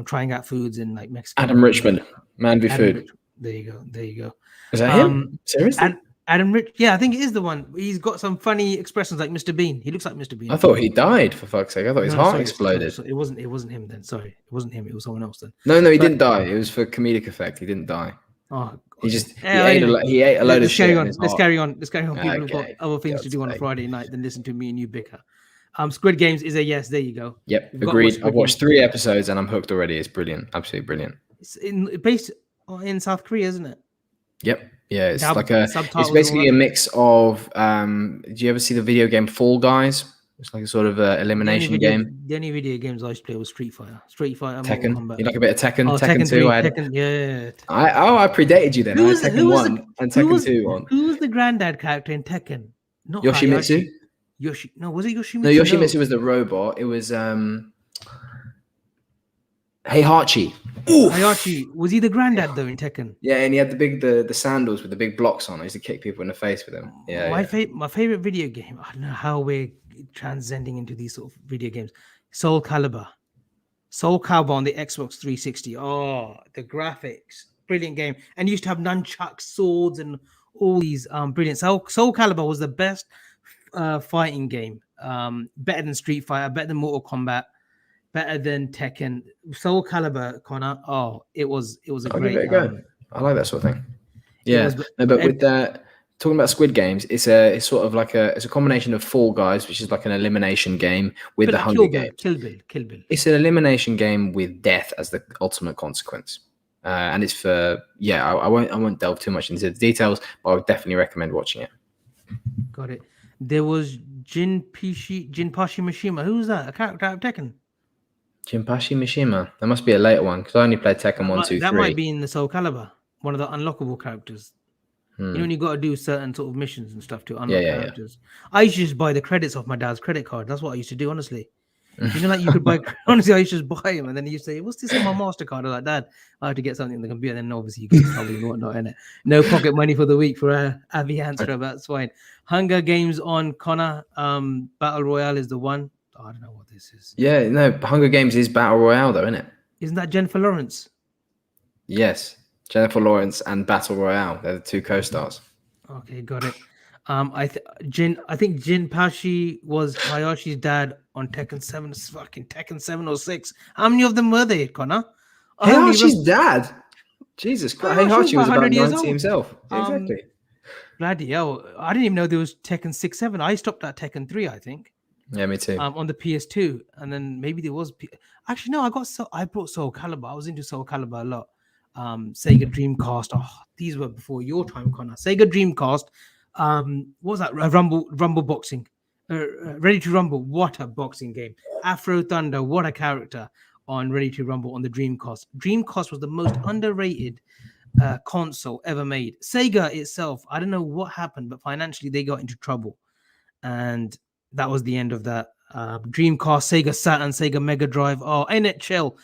trying out foods in like Mexico. Adam Richman, Man v Food. There you go. Is that him? Seriously? Adam Rich. Yeah, I think it is the one. He's got some funny expressions like Mr. Bean. He looks like Mr. Bean. I thought he died, for fuck's sake. I thought his heart exploded. So it wasn't him then. Sorry. It wasn't him. It was someone else then. No, he didn't die. It was for comedic effect. He didn't die. Oh, he ate a load of shit. Let's carry on. People have got other things to do on a Friday night than listen to me and you bicker. Squid Games is a yes. There you go. Yep, agreed. I've watched 3 episodes and I'm hooked already. It's brilliant. Absolutely brilliant. It's based in South Korea, isn't it? Yep. Yeah, it's basically a mix of. Do you ever see the video game Fall Guys? It's like a sort of elimination game. The only video games I used to play was Street Fighter, Mortal Tekken. Kombat. You like a bit of Tekken? Oh, Tekken 2. 3, I had. Tekken, yeah. I predated you then. I had Tekken 1 and who Tekken was, 2 on. Who was the granddad character in Tekken? Not Yoshimitsu. Hayashi. No, was it Yoshimitsu? No, Yoshimitsu was the robot. It was Heihachi. Hayashi, was he the granddad though in Tekken? Yeah, and he had the sandals with the big blocks on. I used to kick people in the face with them. Yeah. My favorite video game. I don't know how we're transcending into these sort of video games. Soul Calibur on the Xbox 360. Oh, the graphics, brilliant game. And used to have nunchucks, swords, and all these brilliant. Soul Calibur was the best fighting game. Better than Street Fighter, better than Mortal Kombat, better than Tekken. Soul Calibur, Connor. Oh, it was a I'll great. Give it a go. I like that sort of thing. Yeah, with that. Talking about Squid Games, it's sort of like it's a combination of Fall Guys, which is like an elimination game with the Hunger Games. Kill Bill. It's an elimination game with death as the ultimate consequence, and it's for I won't delve too much into the details, but I would definitely recommend watching it. Got it. There was Jinpachi Mishima. Who was that? A character out of Tekken. Jinpachi Mishima. That must be a later one because I only played Tekken 1, 2, 3. That might be in the Soul Calibur, one of the unlockable characters. You know, when you got to do certain sort of missions and stuff to unlock characters. Yeah. I used to just buy the credits off my dad's credit card. That's what I used to do, honestly. You know, like you could buy. Honestly, I used to just buy them, and then you say, "What's this on my Mastercard?" I was like, "Dad, I had to get something on the computer." Then obviously you get trouble and whatnot in it. No pocket money for the week for Avy answer. That's fine. Hunger Games on Connor. Battle Royale is the one. Oh, I don't know what this is. Yeah, no, Hunger Games is Battle Royale, though, isn't it? Isn't that Jennifer Lawrence? Yes. Jennifer Lawrence and Battle Royale. They're the two co-stars. Okay, got it. I think Jinpachi was Hayashi's dad on Tekken 7. Fucking Tekken 7 or 6. How many of them were there, Connor? Hayashi's dad? Jesus Christ. Hayashi was about 90 himself. Exactly. Bloody hell. I didn't even know there was Tekken 6, 7. I stopped at Tekken 3, I think. Yeah, me too. On the PS2. And then maybe there was... Actually, no, I brought Soul Calibur. I was into Soul Calibur a lot. Sega Dreamcast. Oh, these were before your time, Connor. Sega Dreamcast. What was that? Rumble boxing. Ready to Rumble. What a boxing game. Afro Thunder. What a character on Ready to Rumble on the Dreamcast. Dreamcast was the most underrated console ever made. Sega itself, I don't know what happened, but financially they got into trouble, and that was the end of that. Dreamcast, Sega Saturn, Sega Mega Drive. Oh, NHL.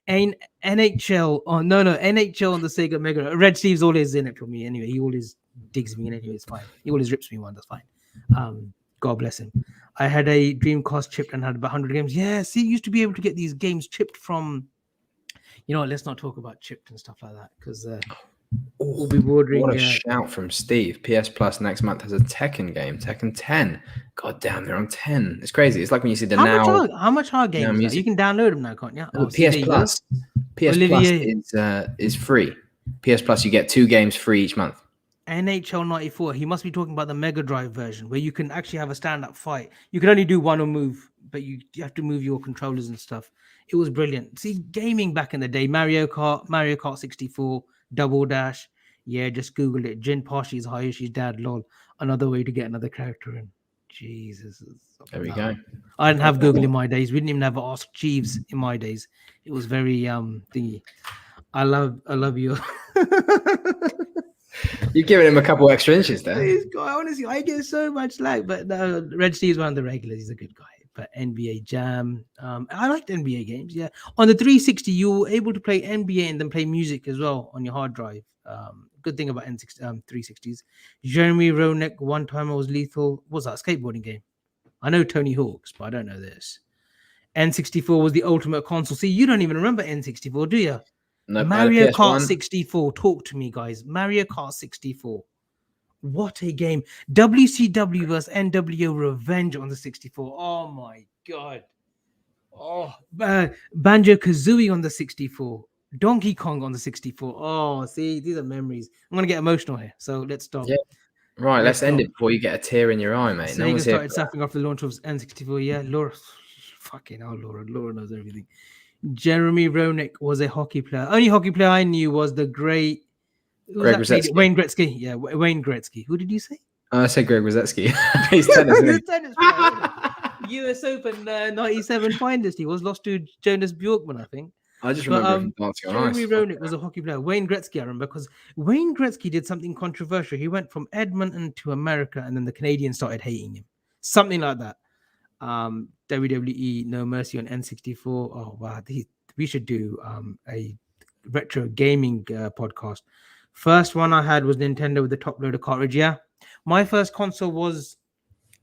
NHL. Oh no, NHL on the Sega Mega Drive. Red Steve's always in it for me anyway. He always digs me in anyway. It's fine. He always rips me one. That's fine. God bless him. I had a Dreamcast chipped and had about 100 games. Yeah, see, you used to be able to get these games chipped from. You know what? Let's not talk about chipped and stuff like that because we'll be bordering. What a shout from Steve. PS Plus next month has a Tekken game, Tekken 10. God damn, they're on 10. It's crazy. It's like when you see the how much are games? You can download them now, can't you? PS Plus. PS Plus is free. PS Plus, you get 2 games free each month. NHL 94. He must be talking about the Mega Drive version where you can actually have a stand-up fight. You can only do one or move, but you have to move your controllers and stuff. It was brilliant. See, gaming back in the day, Mario Kart 64, Double Dash. Yeah, just Google it. Jinpachi's Hayashi's dad, lol. Another way to get another character in. Jesus. There we go. I didn't have Google in my days. We didn't even have Ask Jeeves in my days. It was very thingy. I love you. You've given him a couple extra inches there. Honestly, I get so much slack, but no, Red Steve's one of the regulars. He's a good guy. But NBA Jam, I liked NBA games. Yeah, on the 360, you were able to play NBA and then play music as well on your hard drive. Good thing about 360s. Jeremy Roenick, One Time I Was Lethal. What was that? Skateboarding game? I know Tony Hawk's, but I don't know this. N64 was the ultimate console. See, you don't even remember N64, do you? No, Mario Kart 64. Talk to me, guys. Mario Kart 64. What a game. WCW versus NWO Revenge on the 64. Oh, my God. Oh, Banjo-Kazooie on the 64. Donkey Kong on the 64. Oh, see, these are memories. I'm going to get emotional here, so let's stop. Yeah. Right, let's end it before you get a tear in your eye, mate. Sega started suffering after the launch of N64. Yeah, Laura. Fucking hell, Laura. Laura knows everything. Jeremy Roenick was a hockey player. Only hockey player I knew was the great Wayne Gretzky. Yeah, Wayne Gretzky. Who did you say? I said Greg Rosetsky. He's tennis, isn't he? Tennis US Open 97 finalist. He was lost to Jonas Bjorkman, I think. I just But remember him dancing on Jeremy ice. Roenick was a hockey player. Wayne Gretzky, I remember, because Wayne Gretzky did something controversial. He went from Edmonton to America, and then the Canadians started hating him. Something like that. WWE No Mercy on N64. Oh wow, we should do a retro gaming podcast. First one I had was Nintendo with the top loader cartridge. Yeah, my first console was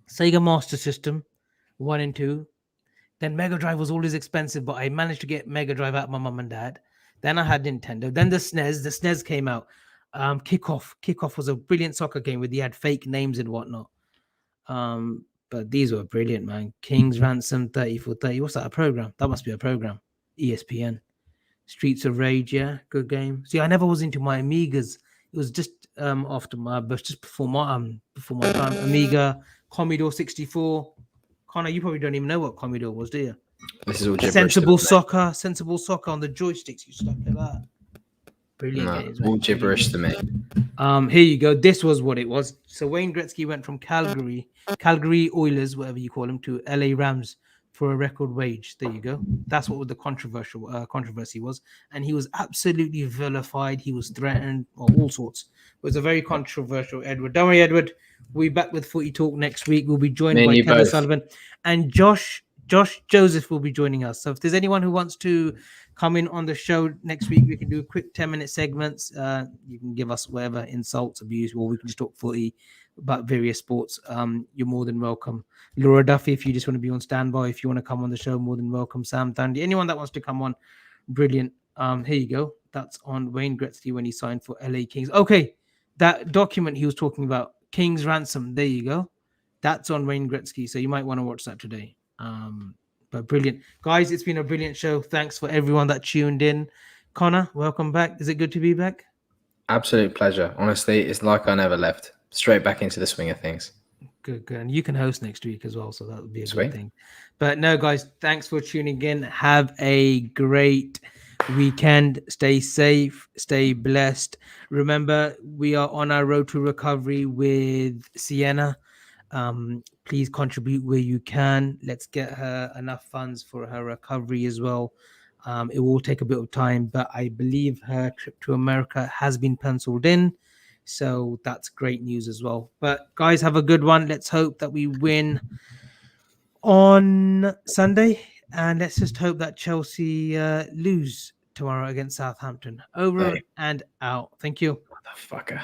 Sega Master System 1 and 2. Then Mega Drive was always expensive, but I managed to get Mega Drive out of my mum and dad. Then I had Nintendo. Then the SNES. The SNES came out. Kickoff was a brilliant soccer game where they had fake names and whatnot. But these were brilliant, man. King's Ransom 30 for 30. What's that? A program? That must be a program. ESPN. Streets of Rage, yeah, good game. See, I never was into my Amigas. It was just after my birth, just before my time. Amiga, Commodore 64. Connor, you probably don't even know what Commodore was, do you? This is all gibberish. Sensible Soccer on the joysticks. You stuck to that. Brilliant games. All gibberish to me. Here you go. This was what it was. So Wayne Gretzky went from Calgary Oilers, whatever you call them, to LA Rams for a record wage. There you go. That's what the controversy was. And he was absolutely vilified. He was threatened, or all sorts. It was a very controversial Edward. Don't worry, Edward. We'll be back with Footy Talk next week. We'll be joined by Kevin Sullivan and Josh Joseph will be joining us. So if there's anyone who wants to come in on the show next week, we can do a quick 10-minute segments. You can give us whatever insults, abuse, or we can just talk footy about various sports. You're more than welcome. Laura Duffy, if you just want to be on standby, if you want to come on the show, more than welcome. Sam Thundy, anyone that wants to come on, brilliant. Here you go. That's on Wayne Gretzky when he signed for LA Kings. Okay, that document he was talking about, King's Ransom. There you go. That's on Wayne Gretzky, so you might want to watch that today. But brilliant, guys. It's been a brilliant show. Thanks for everyone that tuned in. Connor, welcome back. Is it good to be back? Absolute pleasure. Honestly, it's like I never left. Straight back into the swing of things. Good. And you can host next week as well, so that would be a good thing. But no, guys, thanks for tuning in. Have a great weekend. Stay safe. Stay blessed. Remember, we are on our road to recovery with Sienna. Please contribute where you can. Let's get her enough funds for her recovery as well. It will take a bit of time, but I believe her trip to America has been penciled in. So that's great news as well. But guys, have a good one. Let's hope that we win on Sunday. And let's just hope that Chelsea lose tomorrow against Southampton. Over and out. Thank you. Motherfucker.